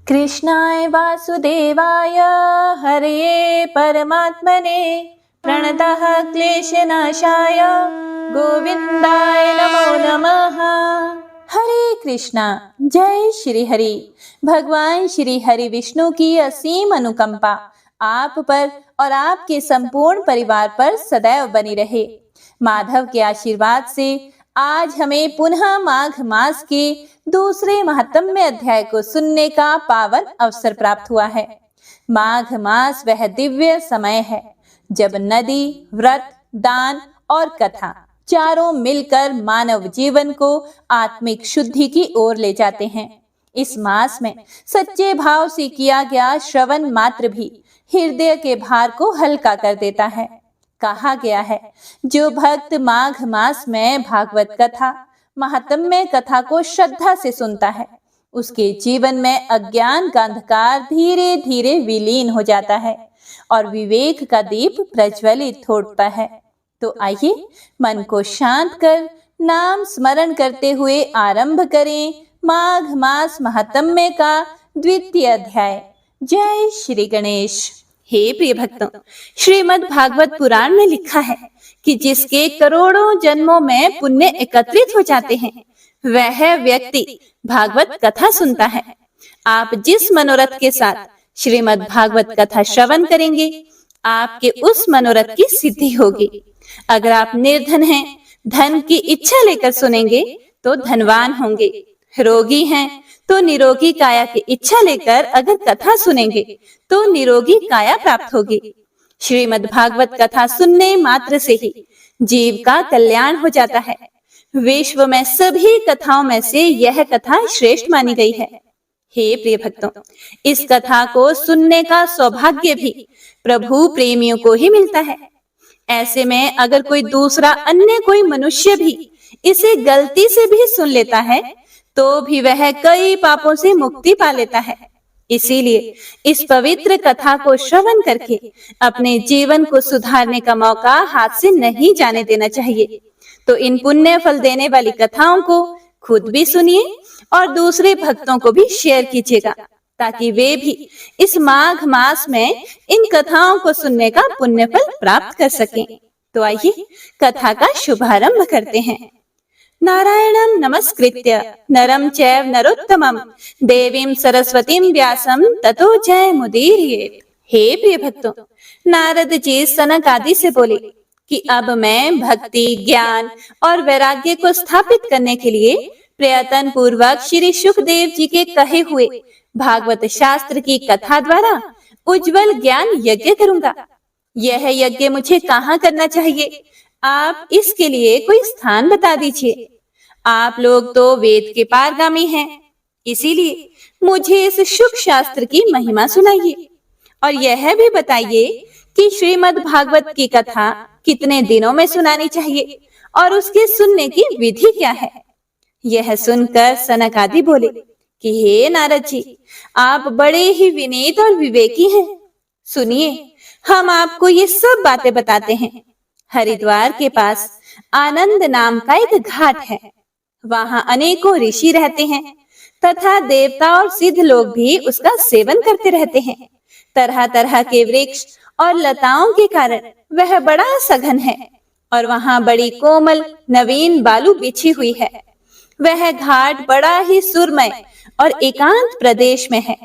कृष्णाय वासुदेवाय हरये परमात्मने प्रणतः क्लेशनाशाय गोविंदाय नमो नमः। हरे कृष्णा। जय श्री हरि। भगवान श्री हरि विष्णु की असीम अनुकंपा आप पर और आपके संपूर्ण परिवार पर सदैव बनी रहे। माधव के आशीर्वाद से आज हमें पुनः माघ मास के दूसरे महात्म्य अध्याय को सुनने का पावन अवसर प्राप्त हुआ है। माघ मास वह दिव्य समय है जब नदी, व्रत, दान और कथा चारों मिलकर मानव जीवन को आत्मिक शुद्धि की ओर ले जाते हैं। इस मास में सच्चे भाव से किया गया श्रवण मात्र भी हृदय के भार को हल्का कर देता है। कहा गया है, जो भक्त माघ मास में भागवत कथा, महात्म्य कथा को श्रद्धा से सुनता है, उसके जीवन में अज्ञान का अंधकार धीरे धीरे विलीन हो जाता है और विवेक का दीप प्रज्वलित होता है। तो आइए मन को शांत कर नाम स्मरण करते हुए आरंभ करें माघ मास महात्म्य का द्वितीय अध्याय। जय श्री गणेश। हे प्रिय भक्तों, श्रीमद् भागवत पुराण में लिखा है कि जिसके करोड़ों जन्मों में पुण्य एकत्रित हो जाते हैं, वह व्यक्ति भागवत कथा सुनता है। आप जिस मनोरथ के साथ श्रीमद् भागवत कथा श्रवण करेंगे, आपके उस मनोरथ की सिद्धि होगी। अगर आप निर्धन हैं, धन की इच्छा लेकर सुनेंगे तो धनवान होंगे। रोगी हैं तो निरोगी काया की इच्छा लेकर अगर कथा सुनेंगे तो निरोगी काया प्राप्त होगी। श्रीमद् भागवत कथा सुनने मात्र से ही जीव का कल्याण हो जाता है। विश्व में सभी कथाओं में से यह कथा श्रेष्ठ मानी गई है। हे प्रिय भक्तों, इस कथा को सुनने का सौभाग्य भी प्रभु प्रेमियों को ही मिलता है। ऐसे में अगर कोई दूसरा अन्य कोई मनुष्य भी इसे गलती से भी सुन लेता है तो भी वह कई पापों से मुक्ति पा लेता है। इसीलिए इस पवित्र कथा को श्रवण करके अपने जीवन को सुधारने का मौका हाथ से नहीं जाने देना चाहिए। तो इन पुण्य फल देने वाली कथाओं को खुद भी सुनिए और दूसरे भक्तों को भी शेयर कीजिएगा, ताकि वे भी इस माघ मास में इन कथाओं को सुनने का पुण्य फल प्राप्त कर सकें। तो आइए कथा का शुभारंभ करते हैं। नारायणं नमस्कृत्य नरं चैव नरोत्तमं देवीं सरस्वतीं व्यासं ततो जयमुदीरयेत्। हे प्रिय भक्तों, नारद जी सनक आदि से बोले कि अब मैं भक्ति, ज्ञान और वैराग्य को स्थापित करने के लिए प्रयत्न पूर्वक श्री सुखदेव जी के कहे हुए भागवत शास्त्र की कथा द्वारा उज्जवल ज्ञान यज्ञ करूंगा। यह यज्ञ मुझे कहाँ करना चाहिए? आप इसके लिए कोई स्थान बता दीजिए। आप लोग तो वेद के पारगामी हैं, इसीलिए मुझे इस शुभ शास्त्र की महिमा सुनाइए और यह भी बताइए कि श्रीमद् भागवत की कथा कितने दिनों में सुनानी चाहिए और उसके सुनने की विधि क्या है। यह सुनकर सनक आदि बोले कि हे नारद जी, आप बड़े ही विनीत और विवेकी हैं। सुनिए, हम आपको ये सब बातें बताते हैं। हरिद्वार के पास आनंद नाम का एक घाट है। वहां अनेकों ऋषि रहते हैं तथा देवता और सिद्ध लोग भी उसका सेवन करते रहते हैं। तरह तरह के वृक्ष और लताओं के कारण वह बड़ा सघन है और वहां बड़ी कोमल नवीन बालू बिछी हुई है। वह घाट बड़ा ही सुरमय और एकांत प्रदेश में है।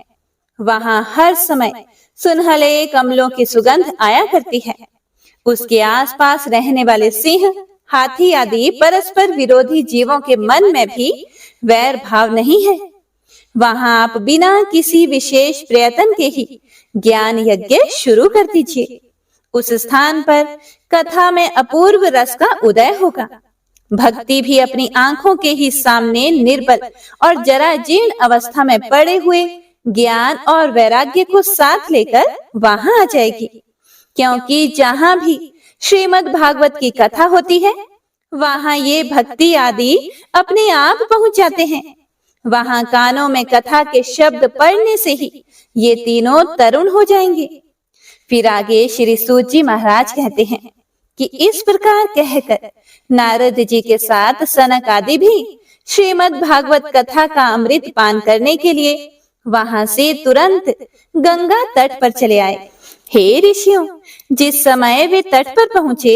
वहां हर समय सुनहले कमलों की सुगंध आया करती है। उसके आसपास रहने वाले सिंह, हाथी आदि परस्पर विरोधी जीवों के मन में भी वैर भाव नहीं है। वहां आप बिना किसी विशेष प्रयत्न के ही ज्ञान यज्ञ शुरू कर दीजिए। उस स्थान पर कथा में अपूर्व रस का उदय होगा। भक्ति भी अपनी आंखों के ही सामने निर्बल और जरा जीर्ण अवस्था में पड़े हुए ज्ञान और वैराग्य को साथ लेकर वहां आ जाएगी। क्योंकि जहां भी श्रीमद् भागवत की कथा होती है, वहां ये भक्ति आदि अपने आप पहुंच जाते हैं। वहां कानों में कथा के शब्द पढ़ने से ही ये तीनों तरुण हो जाएंगे। फिर आगे श्री सूत जी महाराज कहते हैं कि इस प्रकार कहकर नारद जी के साथ सनक आदि भी श्रीमद् भागवत कथा का अमृत पान करने के लिए वहां से तुरंत गंगा तट पर चले आए। हे ऋषियों, जिस समय वे तट पर पहुंचे,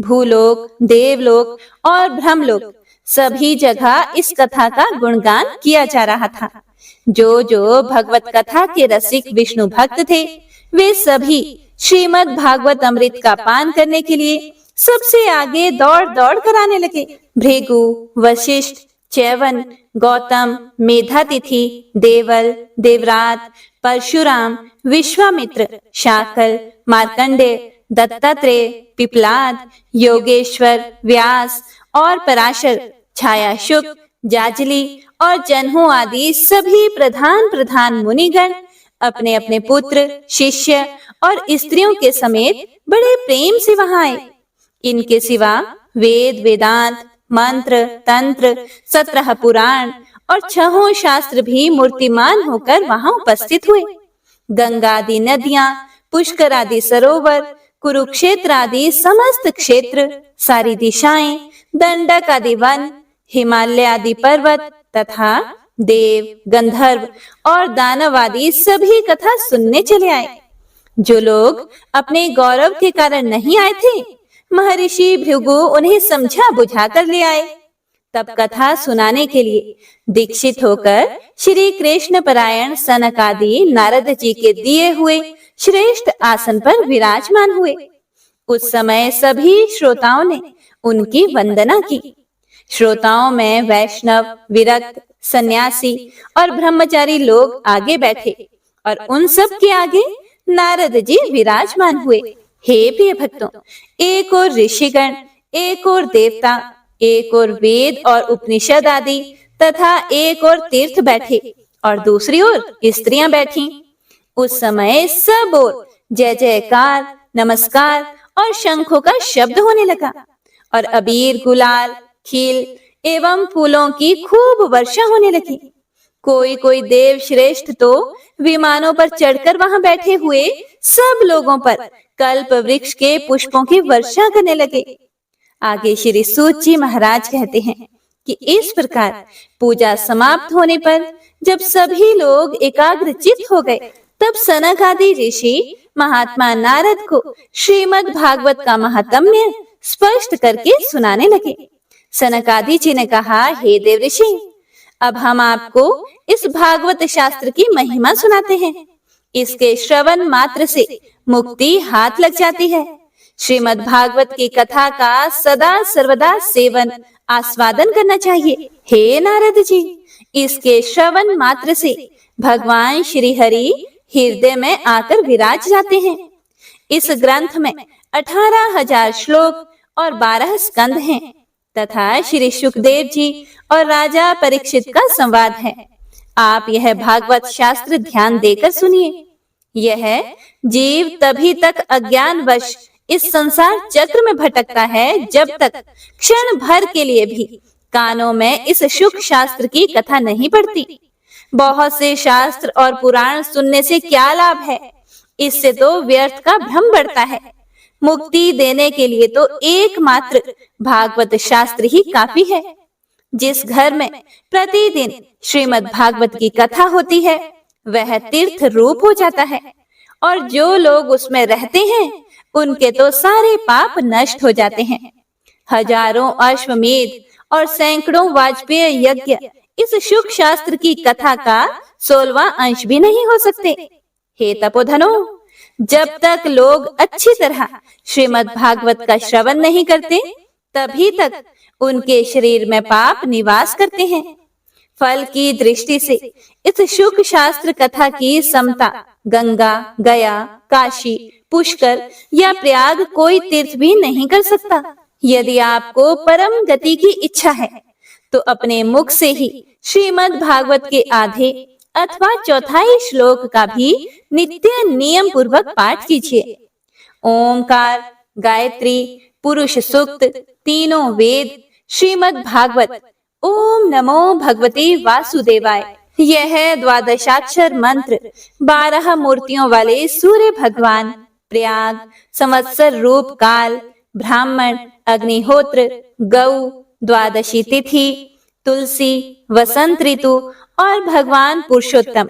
भूलोक, देवलोक और ब्रह्मलोक सभी जगह इस कथा का गुणगान किया जा रहा था। जो जो भगवत कथा के रसिक विष्णु भक्त थे, वे सभी श्रीमद् भागवत अमृत का पान करने के लिए सबसे आगे दौड़ दौड़ कर आने लगे। भृगु, वशिष्ठ, च्यवन, गौतम, मेधातिथि, देवल, देवरात, परशुराम, विश्वामित्र, शाकल, मार्कंडेय, दत्तात्रेय, पिपलाद, योगेश्वर, व्यास और पराशर, छायाशुक, जाजली और जन्हू आदि सभी प्रधान प्रधान मुनिगण अपने अपने पुत्र, शिष्य और स्त्रियों के समेत बड़े प्रेम से वहां आए। इनके सिवा वेद, वेदांत, मंत्र, तंत्र, 17 पुराण और 6 शास्त्र भी मूर्तिमान होकर वहां उपस्थित हुए। गंगा आदि नदियां, पुष्कर आदि सरोवर, कुरुक्षेत्र आदि समस्त क्षेत्र, सारी दिशाएं, दंडक आदि वन, हिमालय आदि पर्वत तथा देव, गंधर्व और दानव आदि सभी कथा सुनने चले आए। जो लोग अपने गौरव के कारण नहीं आए थे, महर्षि भृगु उन्हें समझा बुझा कर ले आए। तब कथा सुनाने के लिए दीक्षित होकर श्री कृष्ण परायण सनक आदि नारद जी के दिए हुए श्रेष्ठ आसन पर विराजमान हुए। उस समय सभी श्रोताओं ने उनकी वंदना की। श्रोताओं में वैष्णव, विरक्त, सन्यासी और ब्रह्मचारी लोग आगे बैठे और उन सब के आगे नारद जी विराजमान हुए। हे प्रिय भक्तों, एक और ऋषिगण, एक और देवता, एक और वेद और उपनिषद आदि तथा एक और तीर्थ बैठे और दूसरी ओर स्त्रियां बैठी। उस समय सब ओर जय जयकार, नमस्कार और शंखों का शब्द होने लगा और अबीर, गुलाल, खील एवं फूलों की खूब वर्षा होने लगी। कोई कोई देव श्रेष्ठ तो विमानों पर चढ़कर वहां बैठे हुए सब लोगों पर कल्प वृक्ष के पुष्पों की वर्षा करने लगे। आगे श्री सूत जी महाराज कहते हैं कि इस प्रकार पूजा समाप्त होने पर जब सभी लोग एकाग्रचित्त हो गए, तब सनक आदि ऋषि महात्मा नारद को श्रीमद् भागवत का महात्म्य स्पष्ट करके सुनाने लगे। सनक आदि जी ने कहा, हे देव ऋषि, अब हम आपको इस भागवत शास्त्र की महिमा सुनाते हैं। इसके श्रवण मात्र से मुक्ति हाथ लग जाती है। श्रीमद् भागवत की कथा का सदा सर्वदा सेवन आस्वादन करना चाहिए। हे नारद जी, इसके श्रवण मात्र से भगवान श्री हरि हृदय में आकर विराज जाते हैं। इस ग्रंथ में 18,000 श्लोक और 12 स्कंद हैं तथा श्री सुखदेव जी और राजा परीक्षित का संवाद है। आप यह भागवत शास्त्र ध्यान देकर सुनिए। यह जीव तभी तक अज्ञानवश इस संसार चक्र में भटकता है जब तक क्षण भर के लिए भी कानों में इस सुख शास्त्र की कथा नहीं पड़ती। बहुत से शास्त्र और पुराण सुनने से क्या लाभ है? इससे तो व्यर्थ का भ्रम बढ़ता है। मुक्ति देने के लिए तो एकमात्र भागवत शास्त्र ही काफी है। जिस घर में प्रतिदिन श्रीमद् भागवत की कथा होती है, वह तीर्थ रूप हो जाता है और जो लोग उसमें रहते हैं, उनके तो सारे पाप नष्ट हो जाते हैं। हजारों अश्वमेध और सैकड़ों वाजपेय यज्ञ इस सुख शास्त्र की कथा का 16वां अंश भी नहीं हो सकते। हे तपोधनो, जब तक लोग अच्छी तरह श्रीमद् भागवत का श्रवण नहीं करते, तभी तक उनके शरीर में पाप निवास करते हैं। फल की दृष्टि से इस शुक शास्त्र कथा की समता गंगा, गया, काशी, पुष्कर या प्रयाग कोई तीर्थ भी नहीं कर सकता। यदि आपको परम गति की इच्छा है, तो अपने मुख से ही श्रीमद् भागवत के आधे अथवा चौथाई श्लोक का भी नित्य नियम पूर्वक पाठ कीजिए। ओमकार, गायत्री, पुरुष सूक्त, तीनों वेद, श्रीमद् भागवत, ओम नमो भगवते वासुदेवाय, यह द्वादशाक्षर मंत्र 12 मूर्तियों वाले सूर्य भगवान, प्रयाग, संवत्सर रूप काल, ब्राह्मण, अग्निहोत्र, गौ, द्वादशी तिथि, तुलसी, वसंत ऋतु और भगवान पुरुषोत्तम,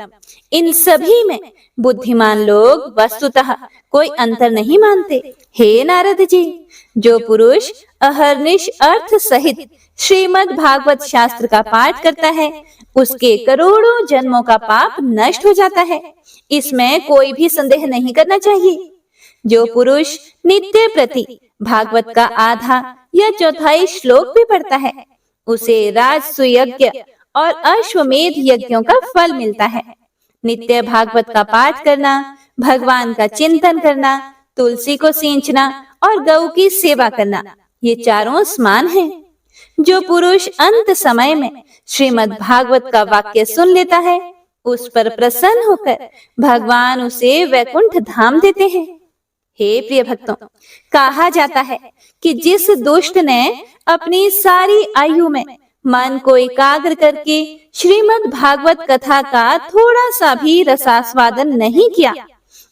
इन सभी में बुद्धिमान लोग वस्तुतः कोई अंतर नहीं मानते। हे नारद जी, जो पुरुष अहर्निश अर्थ सहित श्रीमद् भागवत शास्त्र का पाठ करता है, उसके करोड़ों जन्मों का पाप नष्ट हो जाता है। इसमें कोई भी संदेह नहीं करना चाहिए। जो पुरुष नित्य प्रति भागवत का आधा या चौथाई श्लोक भी पढ़ता है, उसे राजसूय यज्ञ और अश्वमेध यज्ञों का फल मिलता है। नित्य भागवत का पाठ करना, भगवान का चिंतन करना, तुलसी को सींचना और गौ की सेवा करना, ये चारों समान हैं। जो पुरुष अंत समय में श्रीमद् भागवत का वाक्य सुन लेता है, उस पर प्रसन्न होकर भगवान उसे वैकुंठ धाम देते हैं। हे प्रिय भक्तों, कहा जाता है कि जिस दुष्ट ने अपनी सारी आयु में मन को एकाग्र करके श्रीमद् भागवत कथा का थोड़ा सा भी रसास्वादन नहीं किया,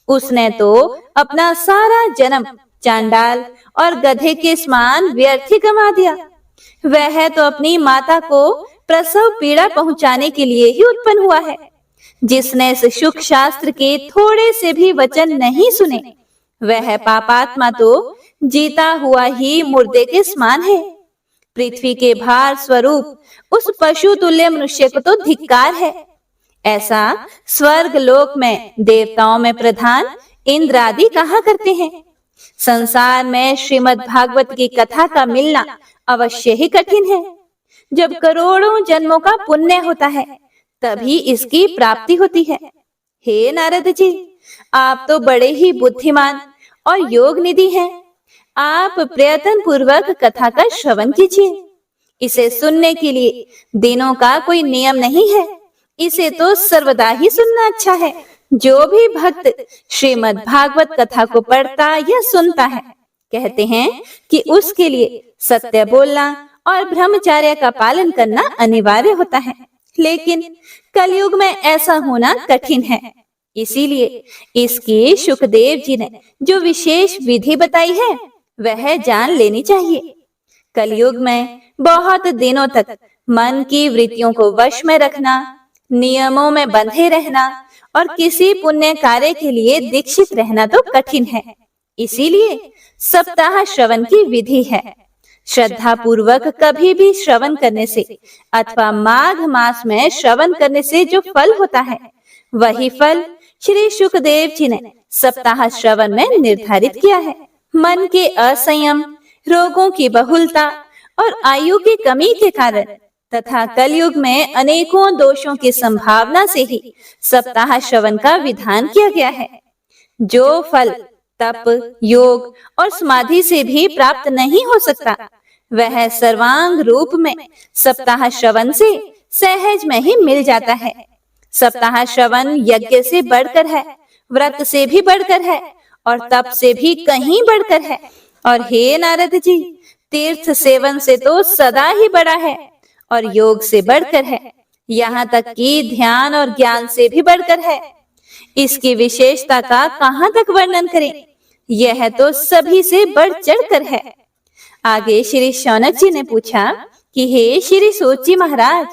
उसने तो अपना सारा जन्म चांडाल और गधे के समान व्यर्थ ही गंवा दिया। वह तो अपनी माता को प्रसव पीड़ा पहुंचाने के लिए ही उत्पन्न हुआ है। जिसने इस सुख शास्त्र के थोड़े से भी वचन नहीं सुने, वह पापात्मा तो जीता हुआ ही मुर्दे के समान है। पृथ्वी के भार स्वरूप उस पशु तुल्य मनुष्य को तो धिक्कार है। ऐसा स्वर्ग लोक में देवताओं में प्रधान इंद्र आदि कहा करते हैं। संसार में श्रीमद् भागवत की कथा का मिलना अवश्य ही कठिन है। जब करोड़ों जन्मों का पुण्य होता है, तभी इसकी प्राप्ति होती है। हे नारद जी, आप तो बड़े ही बुद्धिमान और योग निधि हैं। आप प्रयत्न पूर्वक कथा का श्रवण कीजिए। इसे सुनने के लिए दिनों का कोई नियम नहीं है। इसे तो सर्वदा ही सुनना अच्छा है। जो भी भक्त श्रीमद् भागवत कथा को पढ़ता या सुनता है, कहते हैं कि उसके लिए सत्य बोलना और ब्रह्मचर्य का पालन करना अनिवार्य होता है। लेकिन कलयुग में ऐसा होना कठिन है। इसीलिए इसकी सुखदेव जी ने जो विशेष विधि बताई है, वह जान लेनी चाहिए। कलयुग में बहुत दिनों तक मन की वृत्तियों को वश में रखना, नियमों में बंधे रहना और किसी पुण्य कार्य के लिए दीक्षित रहना तो कठिन है। इसीलिए सप्ताह श्रवण की विधि है। श्रद्धा पूर्वक कभी भी श्रवण करने से अथवा माघ मास में श्रवण करने से जो फल होता है, वही फल श्री सुखदेव जी ने सप्ताह श्रवण में निर्धारित किया है। मन के असंयम, रोगों की बहुलता और आयु की कमी के कारण तथा कलयुग में अनेकों दोषों की संभावना से ही सप्ताह श्रवण का विधान किया गया है। जो फल तप, योग और समाधि से भी प्राप्त नहीं हो सकता, वह सर्वांग रूप में सप्ताह श्रवण से सहज में ही मिल जाता है। सप्ताह श्रवण यज्ञ से बढ़कर है, व्रत से भी बढ़कर है और तप से भी कहीं बढ़कर है। और हे नारद जी, तीर्थ सेवन से तो सदा ही बड़ा है और योग से बढ़कर है। यहाँ तक कि ध्यान और ज्ञान से भी बढ़कर है। इसकी विशेषता का कहाँ तक वर्णन करें, यह तो सभी से बढ़ चढ़कर है। आगे श्री शौनक जी ने पूछा कि हे श्री सूत जी महाराज,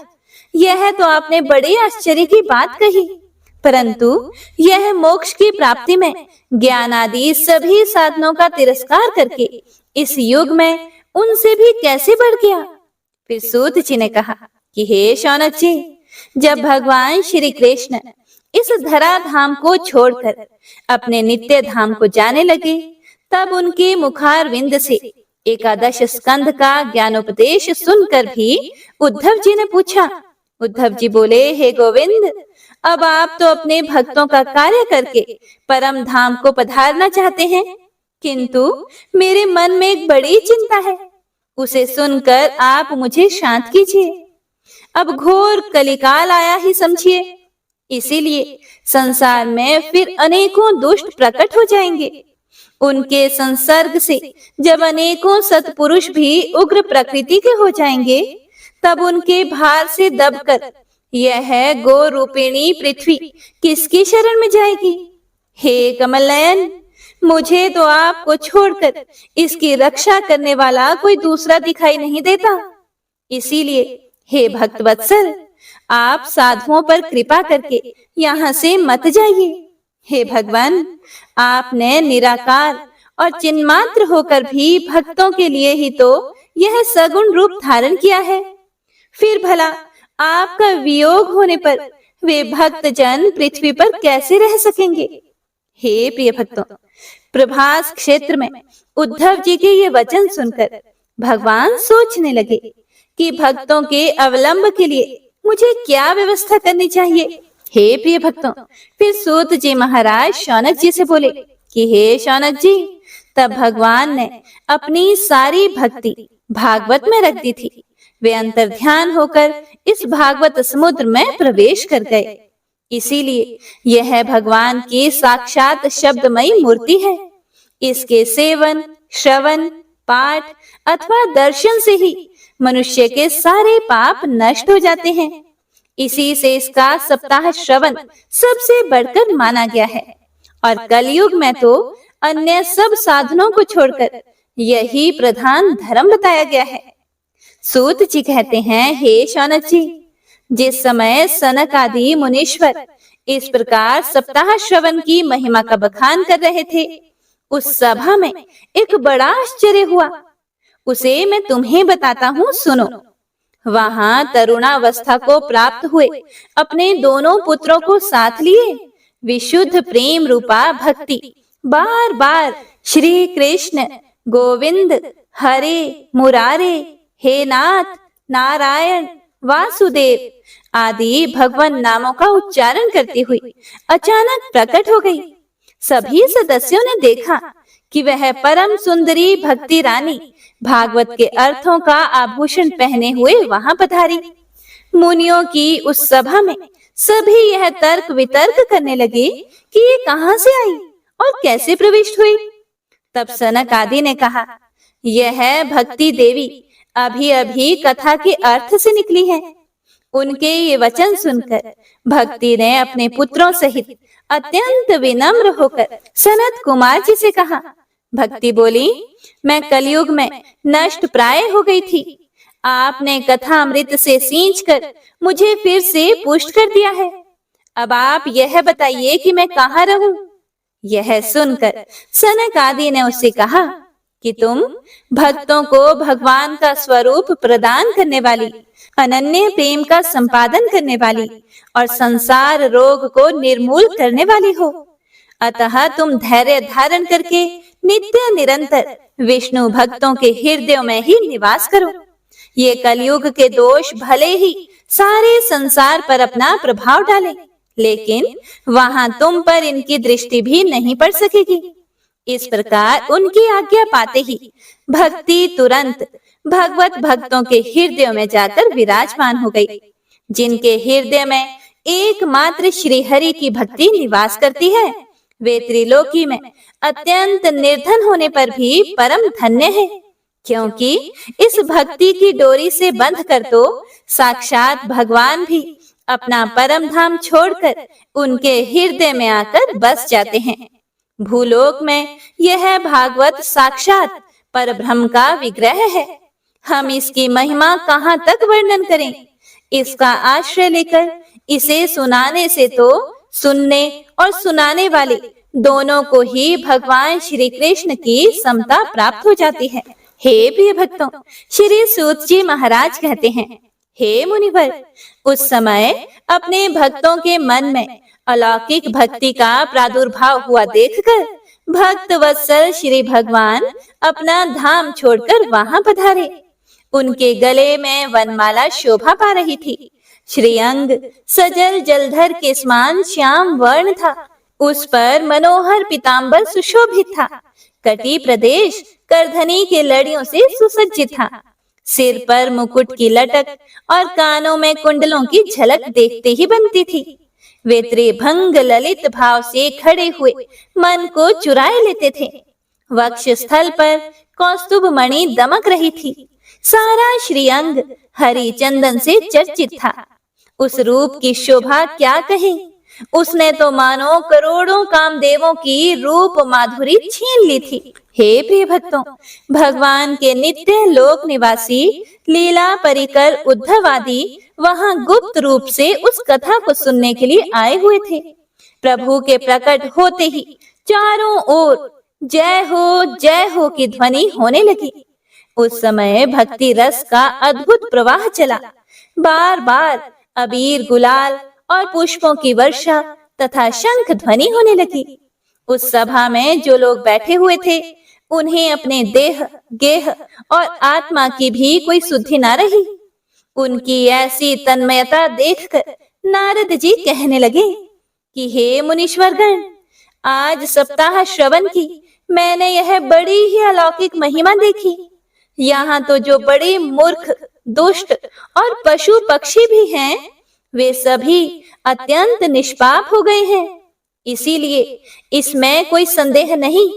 यह तो आपने बड़े आश्चर्य की बात कही, परंतु यह मोक्ष की प्राप्ति में ज्ञान आदि सभी साधनों का तिरस्कार करके इस युग में उनसे भी कैसे बढ़ गया। फिर सूत जी ने कहा कि हे शौनक जी, जब भगवान श्री कृष्ण इस धरा धाम को छोड़कर अपने नित्य धाम को जाने लगे, तब उनके मुखारविंद से एकादश स्कंद का ज्ञानोपदेश सुनकर भी उद्धव जी ने पूछा। उद्धव जी बोले, हे गोविंद, अब आप तो अपने भक्तों का कार्य करके परम धाम को पधारना चाहते हैं, किंतु मेरे मन में एक बड़ी चिंता है। उसे सुनकर आप मुझे शांत कीजिए। अब घोर कलिकाल आया ही समझिए। इसीलिए संसार में फिर अनेकों दुष्ट प्रकट हो जाएंगे। उनके संसर्ग से जब अनेकों सत्पुरुष भी उग्र प्रकृति के हो जाएंगे, तब उनके भार से दबकर यह गो रूपिणी पृथ्वी किसकी शरण में जाएगी। हे कमल नयन, मुझे तो आपको छोड़कर इसकी रक्षा करने वाला कोई दूसरा दिखाई नहीं देता। इसीलिए हे भक्त वत्सल, आप साधुओं पर कृपा करके यहाँ से मत जाइए। हे भगवान, आपने निराकार और चिन्मात्र होकर भी भक्तों के लिए ही तो यह सगुण रूप धारण किया है। फिर भला आपका वियोग होने पर वे भक्त जन पृथ्वी पर कैसे रह सकेंगे? हे प्रिय भक्तों, प्रभास क्षेत्र में उद्धव जी के ये वचन सुनकर भगवान सोचने लगे कि भक्तों के अवलंब के लिए मुझे क्या व्यवस्था करनी चाहिए। हे प्रिय भक्तों, फिर सूत जी महाराज शौनक जी से बोले कि हे शौनक जी, तब भगवान ने अपनी सारी भक्ति भागवत में रख दी थी। वे अंतर्ध्यान होकर इस भागवत समुद्र में प्रवेश कर गए। इसीलिए यह भगवान की साक्षात शब्दमयी मूर्ति है। इसके सेवन, श्रवण, पाठ अथवा दर्शन से ही मनुष्य के सारे पाप नष्ट हो जाते हैं। इसी से इसका सप्ताह श्रवण सबसे बढ़कर माना गया है और कलयुग में तो अन्य सब साधनों को छोड़कर यही प्रधान धर्म बताया गया है। सूत जी कहते हैं, हे शौनक जी, जिस समय सनक आदि मुनीश्वर इस प्रकार सप्ताह श्रवण की महिमा का बखान कर रहे थे, उस सभा में एक बड़ा आश्चर्य हुआ। उसे मैं तुम्हें बताता हूँ, सुनो। वहां तरुणावस्था को प्राप्त हुए अपने दोनों पुत्रों को साथ लिए विशुद्ध प्रेम रूपा भक्ति बार बार श्री कृष्ण गोविंद हरे मुरारे, हे नाथ नारायण वासुदेव आदि भगवान नामों का उच्चारण करती हुई अचानक प्रकट हो गई। सभी सदस्यों ने देखा कि वह परम सुंदरी भक्ति रानी भागवत के अर्थों का आभूषण पहने हुए वहां पधारी। मुनियों की उस सभा में सभी यह तर्क वितर्क करने लगे कि ये कहां से आई और कैसे प्रविष्ट हुई। तब सनक आदि ने कहा, यह भक्ति देवी अभी अभी कथा के अर्थ से निकली है। उनके ये वचन सुनकर भक्ति ने अपने पुत्रों सहित अत्यंत विनम्र होकर सनत कुमार जी से कहा। भक्ति बोली, मैं कलयुग में नष्ट प्राय हो गई थी। आपने कथा अमृत से सींचकर मुझे फिर से पुष्ट कर दिया है। अब आप यह बताइए कि मैं कहाँ रहूं? यह सुनकर सनक आदि ने उससे कहा कि तुम भक्तों को भगवान का स्वरूप प्रदान करने वाली, अनन्य प्रेम का संपादन करने वाली और संसार रोग को निर्मूल करने वाली हो। अतः तुम धैर्य धारण करके नित्य निरंतर विष्णु भक्तों के हृदयों में ही निवास करो। ये कलयुग के दोष भले ही सारे संसार पर अपना प्रभाव डाले, लेकिन वहां तुम पर इनकी दृष्टि भी नहीं पड़ सकेगी। इस प्रकार उनकी आज्ञा पाते ही भक्ति तुरंत भगवत भक्तों के हृदयों में जाकर विराजमान हो गई। जिनके हृदय में एकमात्र श्री हरि की भक्ति निवास करती है, वे त्रिलोकी में अत्यंत निर्धन होने पर भी परम धन्य है, क्योंकि इस भक्ति की डोरी से बंधकर तो साक्षात भगवान भी अपना परम धाम छोड़कर उनके हृदय में आकर बस जाते हैं। भूलोक में यह भागवत साक्षात परब्रह्म का विग्रह है। हम इसकी महिमा कहाँ तक वर्णन करें? इसका आश्रय लेकर इसे सुनाने से तो सुनने और सुनाने वाले दोनों को ही भगवान श्री कृष्ण की समता प्राप्त हो जाती है। हे प्रिय भक्तों, श्री सूत जी महाराज कहते हैं, हे मुनिवर, उस समय अपने भक्तों के मन में अलौकिक भक्ति का प्रादुर्भाव हुआ देखकर भक्त वत्सल श्री भगवान अपना धाम छोड़कर वहां पधारे। उनके गले में वनमाला शोभा पा रही थी। श्री अंग सजल जलधर के समान श्याम वर्ण था। उस पर मनोहर पीतांबर सुशोभित था। कटी प्रदेश करधनी के लड़ियों से सुसज्जित था। सिर पर मुकुट की लटक और कानों में कुंडलों की झलक देखते ही बनती थी। वे त्रिभंग ललित भाव से खड़े हुए मन को चुराए लेते थे। वक्ष स्थल पर कौस्तुभ मणि दमक रही थी। सारा श्री अंग हरि चंदन से चर्चित था। उस रूप की शोभा क्या कहें? उसने तो मानो करोड़ों कामदेवों की रूप माधुरी छीन ली थी। हे प्रिय भक्तों, भगवान के नित्य लोक निवासी लीला परिकर उद्धव आदि वहां गुप्त रूप से उस कथा को सुनने के लिए आए हुए थे। प्रभु के प्रकट होते ही चारों ओर जय हो की ध्वनि होने लगी। उस समय भक्ति रस का अद्भुत प्रवाह चला। बार बार अबीर गुलाल और पुष्पों की वर्षा तथा शंख ध्वनि होने लगी। उस सभा में जो लोग बैठे हुए थे उन्हें अपने देह, गेह और आत्मा की भी कोई शुद्धि न रही। उनकी ऐसी तन्मयता देखकर नारद जी कहने लगे कि हे मुनीश्वरगण, आज सप्ताह श्रवण की मैंने यह बड़ी ही अलौकिक महिमा देखी। यहाँ तो जो बड़े मूर्ख, दुष्ट और पशु पक्षी भी हैं, वे सभी अत्यंत निष्पाप हो गए हैं। इसीलिए इसमें कोई संदेह नहीं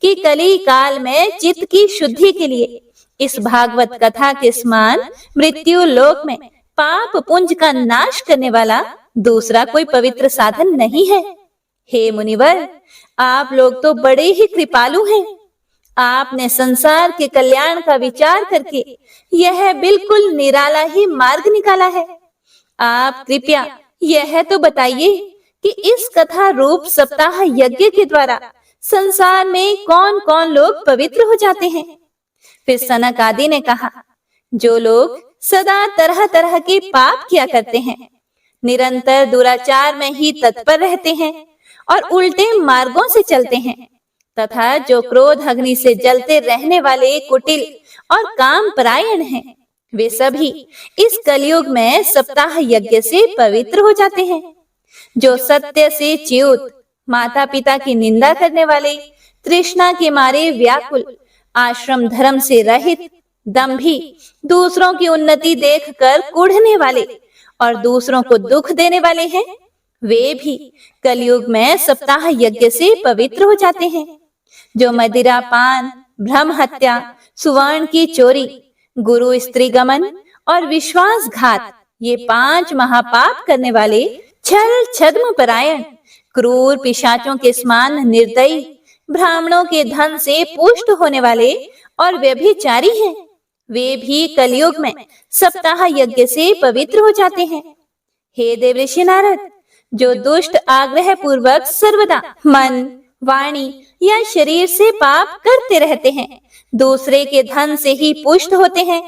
कि कली काल में चित्त की शुद्धि के लिए इस भागवत कथा के समान मृत्यु लोक में पाप पुंज का नाश करने वाला दूसरा कोई पवित्र साधन नहीं है। हे मुनिवर, आप लोग तो बड़े ही कृपालु हैं। आपने संसार के कल्याण का विचार करके यह बिल्कुल निराला ही मार्ग निकाला है। आप कृपया यह तो बताइए कि इस कथा रूप सप्ताह यज्ञ के द्वारा संसार में कौन कौन लोग पवित्र हो जाते हैं। फिर सनक आदि ने कहा, जो लोग सदा तरह तरह के पाप किया करते हैं, निरंतर दुराचार में ही तत्पर रहते हैं और उल्टे मार्गों से चलते हैं, तथा जो क्रोध अग्नि से जलते रहने वाले कुटिल और काम परायण हैं, वे सभी इस कलयुग में सप्ताह यज्ञ से पवित्र हो जाते हैं। जो सत्य से च्युत, माता पिता की निंदा करने वाले, तृष्णा के मारे व्याकुल, आश्रम धर्म से रहित, दंभी, दूसरों की उन्नति देखकर कुढ़ने वाले और दूसरों को दुख देने वाले हैं, वे भी कलयुग में सप्ताह यज्ञ से पवित्र हो जाते हैं। जो मदिरा पान, भ्रम हत्या, सुवर्ण की चोरी, गुरु स्त्री गमन और विश्वासघात, ये 5 महापाप करने वाले, छल छद्म परायण, क्रूर पिशाचों के समान निर्दयी, ब्राह्मणों के धन से पुष्ट होने वाले और व्यभिचारी हैं, वे भी कलयुग में सप्ताह यज्ञ से पवित्र हो जाते हैं। हे देवऋषि नारद, जो दुष्ट आग्रह पूर्वक सर्वदा मन, वाणी या शरीर से पाप करते रहते हैं, दूसरे के धन से ही पुष्ट होते हैं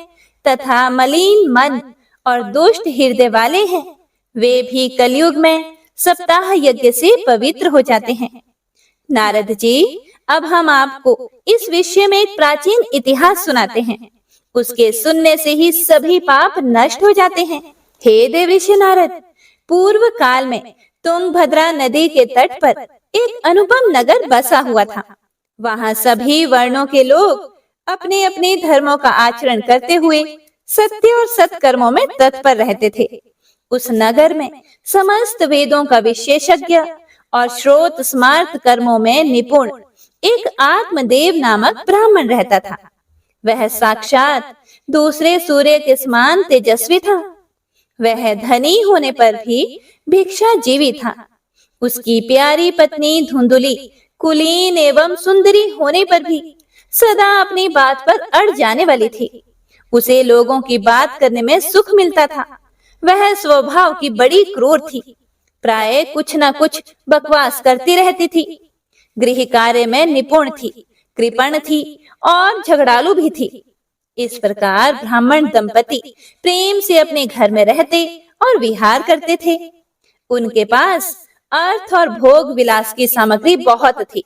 तथा मलिन मन और दुष्ट हृदय वाले हैं, वे भी कलयुग में सप्ताह यज्ञ से पवित्र हो जाते हैं। नारद जी, अब हम आपको इस विषय में एक प्राचीन इतिहास सुनाते हैं। उसके सुनने से ही सभी पाप नष्ट हो जाते हैं। हे देवऋषि नारद, पूर्व काल में तुंगभद्रा नदी के तट पर एक अनुपम नगर बसा हुआ था। वहां सभी वर्णों के लोग अपने अपने धर्मों का आचरण करते हुए सत्य और सत्कर्मों में तत्पर रहते थे। उस नगर में समस्त वेदों का विशेषज्ञ और श्रोत स्मार्त कर्मों में निपुण एक आत्मदेव नामक ब्राह्मण रहता था। वह साक्षात दूसरे सूर्य के समान तेजस्वी था। वह धनी होने पर भी भिक्षा जीवी था। उसकी प्यारी पत्नी धुंधुली कुलीन एवं सुंदरी होने पर भी सदा अपनी बात पर अड़ जाने वाली थी। उसे लोगों की बात करने में सुख मिलता था। वह स्वभाव की बड़ी क्रूर थी। प्राय कुछ न कुछ बकवास करती रहती थी। गृह कार्य में निपुण थी, कृपण थी और झगड़ालू भी थी। इस प्रकार ब्राह्मण दंपति प्रेम से अपने घर में रहते और विहार करते थे। उनके पास अर्थ और भोग विलास की सामग्री बहुत थी।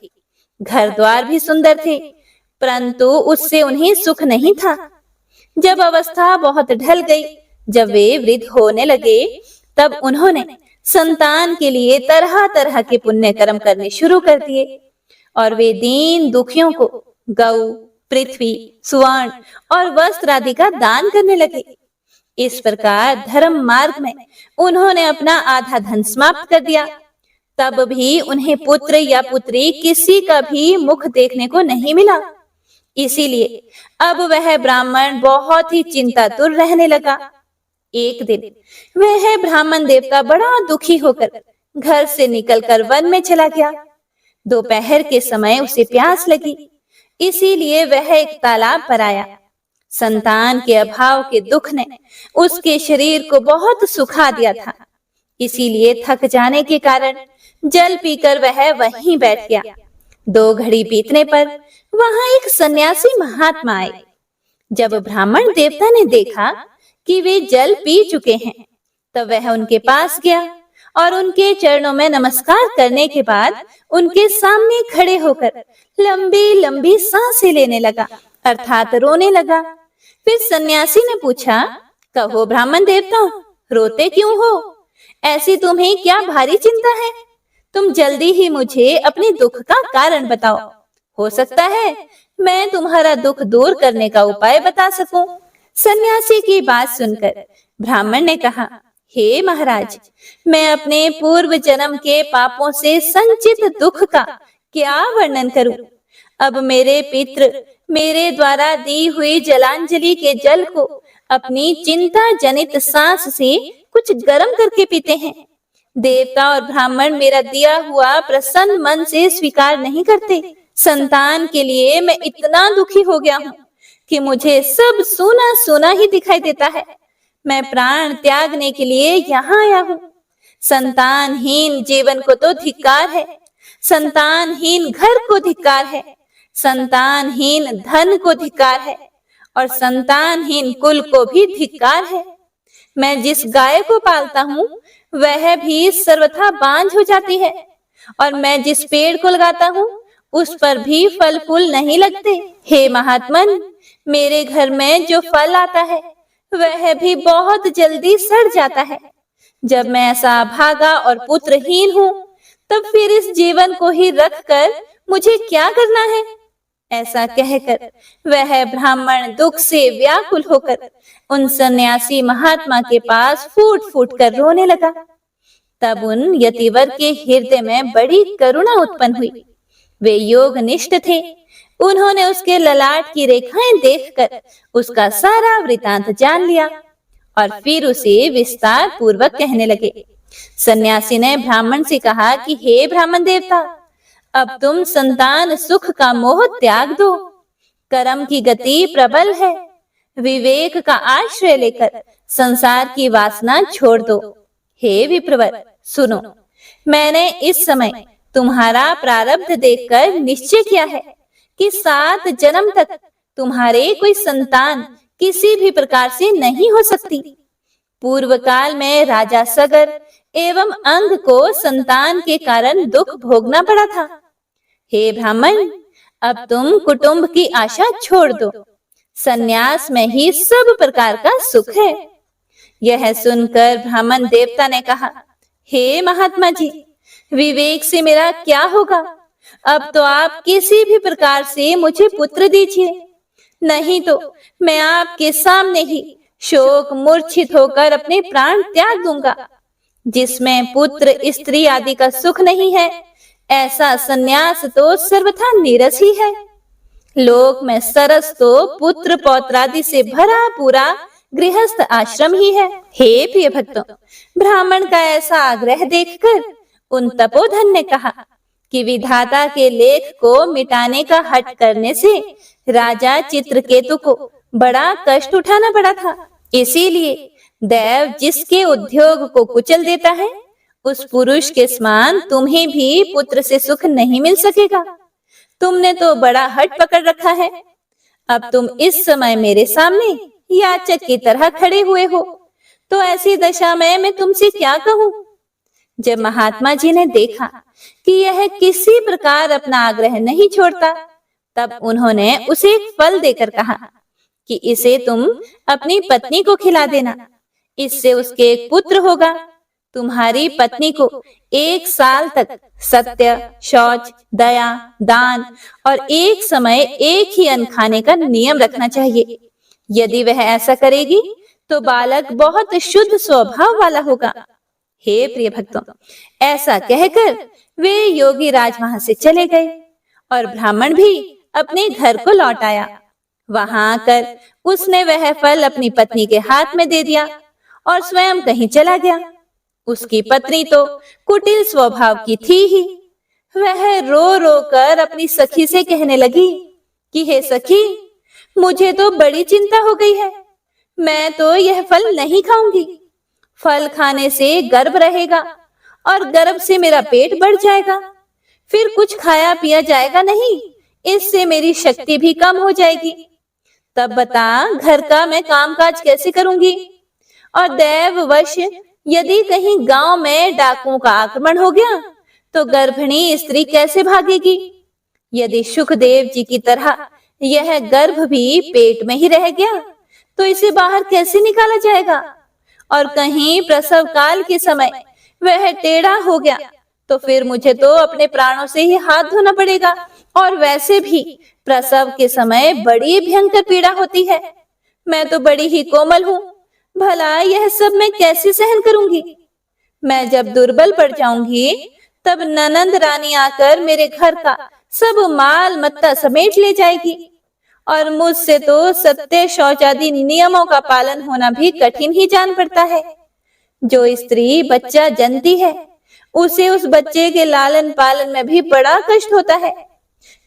घर द्वार भी सुंदर थे, परंतु उससे उन्हें सुख नहीं था। जब अवस्था बहुत ढल गई, जब वे वृद्ध होने लगे, तब उन्होंने संतान के लिए तरह तरह के पुण्य कर्म करने शुरू कर दिए और वे दीन दुखियों को गौ, पृथ्वी, सुवर्ण और वस्त्र आदि का दान करने लगे। इस प्रकार धर्म मार्ग में उन्होंने अपना आधा धन समाप्त कर दिया। तब भी उन्हें पुत्र या पुत्री किसी का भी मुख देखने को नहीं मिला। इसीलिए अब वह ब्राह्मण बहुत ही चिंतातुर रहने लगा। एक दिन वह ब्राह्मण देवता बड़ा दुखी होकर घर से निकलकर वन में चला गया। दोपहर के समय उसे प्यास लगी। इसीलिए वह एक तालाब पर आया। संतान के अभाव के दुख ने उसके शरीर को बहुत सुखा दिया था। इसीलिए थक जाने के कारण जल पीकर वह वहीं बैठ गया। 2 घड़ी बीतने पर वहां एक सन्यासी महात्मा आए। जब ब्राह्मण देवता ने देखा कि वे जल पी चुके हैं, तब वह उनके पास गया और उनके चरणों में नमस्कार करने के बाद उनके सामने खड़े होकर लंबी लंबी सांसें लेने लगा, अर्थात रोने लगा। फिर सन्यासी ने पूछा, कहो ब्राह्मण देवता, रोते क्यों हो? ऐसी तुम्हें क्या भारी चिंता है? तुम जल्दी ही मुझे अपने दुख का कारण बताओ। हो सकता है मैं तुम्हारा दुख दूर करने का उपाय बता सकूं। सन्यासी की बात सुनकर ब्राह्मण ने कहा, हे महाराज, मैं अपने पूर्व जन्म के पापों से संचित दुख का क्या वर्णन करूं? अब मेरे पितृ मेरे द्वारा दी हुई जलांजलि के जल को अपनी चिंता जनित सांस से कुछ गर्म करके पीते हैं। देवता और ब्राह्मण मेरा दिया हुआ प्रसन्न मन से स्वीकार नहीं करते। संतान के लिए मैं इतना दुखी हो गया हूँ कि मुझे सब सोना सोना ही दिखाई देता है। मैं प्राण त्यागने के लिए यहाँ आया हूँ। संतानहीन जीवन को तो धिक्कार है, संतानहीन घर को धिक्कार है, संतानहीन धन को धिक्कार है और संतानहीन कुल को भी धिक्कार है। मैं जिस गाय को पालता हूँ वह भी सर्वथा बांझ हो जाती है और मैं जिस पेड़ को लगाता हूँ उस पर भी फल फूल नहीं लगते। हे महात्मन, मेरे घर में जो फल आता है वह भी बहुत जल्दी सड़ जाता है। जब मैं ऐसा भागा और पुत्रहीन हूँ, तब फिर इस जीवन को ही रखकर मुझे क्या करना है? ऐसा कहकर वह ब्राह्मण दुख से व्याकुल होकर उन सन्यासी महात्मा के पास फूट फूट कर रोने लगा। तब उन यतिवर के हृदय में बड़ी करुणा उत्पन्न हुई। वे योग निष्ठ थे। उन्होंने उसके ललाट की रेखाएं देखकर उसका सारा वृतांत जान लिया और फिर उसे विस्तार पूर्वक कहने लगे। सन्यासी ने ब्राह्मण से कहा कि हे ब्राह्मण देवता, अब तुम संतान सुख का मोह त्याग दो। कर्म की गति प्रबल है। विवेक का आश्रय लेकर संसार की वासना छोड़ दो। हे विप्रवर, सुनो, मैंने इस समय तुम्हारा प्रारब्ध देखकर निश्चय किया है कि 7 जन्म तक तुम्हारे कोई संतान किसी भी प्रकार से नहीं हो सकती। पूर्व काल में राजा सगर एवं अंग को संतान के कारण दुख भोगना पड़ा था। हे ब्राह्मण, अब तुम कुटुंब की आशा छोड़ दो। संन्यास में ही सब प्रकार का सुख है। यह सुनकर ब्राह्मण देवता ने कहा, हे महात्मा जी, विवेक से मेरा क्या होगा? अब तो आप किसी भी प्रकार से मुझे पुत्र दीजिए, नहीं तो मैं आपके सामने ही शोक मूर्छित होकर अपने प्राण त्याग दूंगा। जिसमें पुत्र स्त्री आदि का सुख नहीं है, ऐसा संन्यास तो सर्वथा नीरस ही है। लोक में सरस तो पुत्र पौत्रादि से भरा पूरा गृहस्थ आश्रम ही है। हे प्रिय भक्तों, ब्राह्मण का ऐसा आग्रह देखकर उन तपोधन ने कहा कि विधाता के लेख को मिटाने का हठ करने से राजा चित्रकेतु को बड़ा कष्ट उठाना पड़ा था। इसीलिए दैव जिसके उद्योग को कुचल देता है, उस पुरुष के समान तुम्हें भी पुत्र से सुख नहीं मिल सकेगा। तुमने तो बड़ा हठ पकड़ रखा है। अब तुम इस समय मेरे सामने याचक की तरह खड़े हुए हो, तो ऐसी दशा में मैं तुमसे क्या कहूँ? जब महात्मा जी ने देखा कि यह किसी प्रकार अपना आग्रह नहीं छोड़ता, तब उन्होंने उसे एक फल देकर कहा कि इसे तुम अपनी पत्नी को खिला देना। इससे उसके एक पुत्र होगा। तुम्हारी पत्नी को 1 साल तक सत्य, शौच, दया, दान और एक समय एक ही अन्न खाने का नियम रखना चाहिए। यदि वह ऐसा करेगी तो बालक बहुत शुद्ध स्वभाव वाला होगा। हे प्रिय भक्तों, ऐसा कहकर वे योगी राज वहां से चले गए और ब्राह्मण भी अपने घर को लौट आया। वहां आकर उसने वह फल अपनी पत्नी के हाथ में दे दिया और स्वयं कहीं चला गया। उसकी पत्नी तो कुटिल स्वभाव की थी ही। वह रो रो कर अपनी सखी से कहने लगी, कि हे सखी, मुझे तो बड़ी चिंता हो गई है। मैं तो यह फल नहीं खाऊंगी। फल खाने से गर्भ रहेगा और गर्भ से मेरा पेट बढ़ जाएगा। फिर कुछ खाया पिया जाएगा नहीं, इससे मेरी शक्ति भी कम हो जाएगी। तब बता, घर का मैं कामकाज कैसे करूंगी? और दैववश यदि कहीं गांव में डाकुओं का आक्रमण हो गया तो गर्भिणी स्त्री कैसे भागेगी? यदि सुखदेव जी की तरह यह गर्भ भी पेट में ही रह गया तो इसे बाहर कैसे निकाला जाएगा? और कहीं प्रसव काल के समय वह टेढ़ा हो गया तो फिर मुझे तो अपने प्राणों से ही हाथ धोना पड़ेगा। और वैसे भी प्रसव के समय बड़ी भयंकर पीड़ा होती है। मैं तो बड़ी ही कोमल हूँ, भला यह सब मैं कैसे सहन करूंगी? मैं जब दुर्बल पड़ जाऊंगी तब ननंद रानी आकर मेरे घर का सब माल मत्ता समेट ले जाएगी और मुझसे तो सत्य शौच आदि नियमों का पालन होना भी कठिन ही जान पड़ता है। जो स्त्री बच्चा जनती है उसे उस बच्चे के लालन पालन में भी बड़ा कष्ट होता है।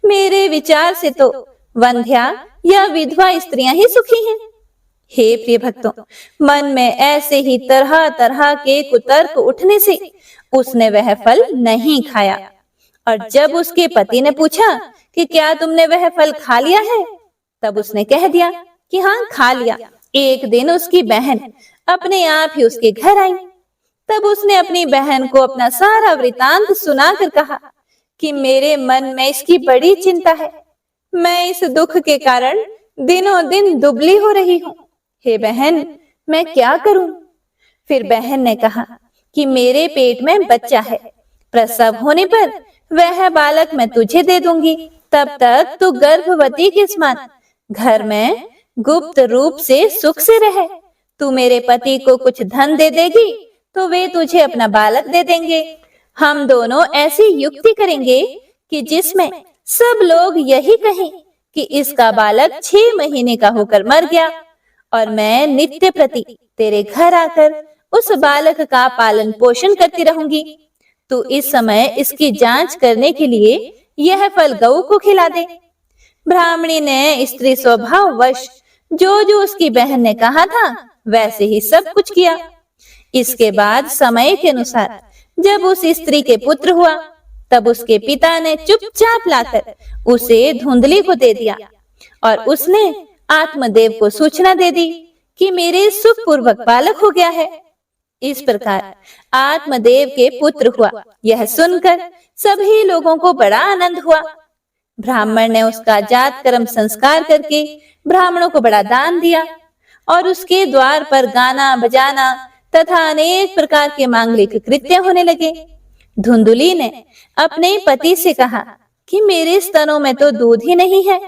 मेरे विचार से तो वंध्या या विधवा स्त्रियां ही सुखी हैं। हे प्रिय भक्तों, मन में ऐसे ही तरह तरह के कुतर्क उठने से उसने वह फल नहीं खाया। और जब उसके पति ने पूछा कि क्या तुमने वह फल खा लिया है, तब उसने कह दिया कि हाँ, खा लिया। एक दिन उसकी बहन अपने आप ही उसके घर आई। तब उसने अपनी बहन को अपना सारा वृतांत सुनाकर कहा कि मेरे मन में इसकी बड़ी चिंता है। मैं इस दुख के कारण दिनों दिन दुबली हो रही हूँ। हे बहन, मैं क्या करूं? फिर बहन ने कहा कि मेरे पेट में बच्चा है। प्रसव होने पर वह बालक मैं तुझे दे दूंगी। तब तक तू गर्भवती के समान घर में गुप्त रूप से सुख से रहे। तू मेरे पति को कुछ धन दे देगी तो वे तुझे अपना बालक दे देंगे। हम दोनों ऐसी युक्ति करेंगे कि जिसमें सब लोग यही कहें कि इसका बालक 6 महीने का होकर मर गया। और मैं नित्य प्रति तेरे घर आकर उस बालक का पालन पोषण करती रहूंगी। तू इस समय इसकी जांच करने के लिए यह फल गऊ को खिला दे। ब्राह्मणी ने स्त्री स्वभाव वश जो जो उसकी बहन ने कहा था वैसे ही सब कुछ किया। इसके बाद समय के अनुसार जब उस स्त्री के पुत्र हुआ तब उसके पिता ने चुपचाप लाकर उसे धुंधली को दे दिया और उसने आत्मदेव को सूचना दे दी कि मेरे सुखपूर्वक बालक हो गया है। इस प्रकार आत्मदेव के पुत्र हुआ। यह सुनकर सभी लोगों को बड़ा आनंद हुआ। ब्राह्मण ने उसका जात कर्म संस्कार करके ब्राह्मणों को बड़ा दान दिया और उसके द्वार पर गाना बजाना तथा अनेक प्रकार के मांगलिक कृत्य होने लगे। धुंधुली ने अपने पति से कहा कि मेरे स्तनों में तो दूध ही नहीं है,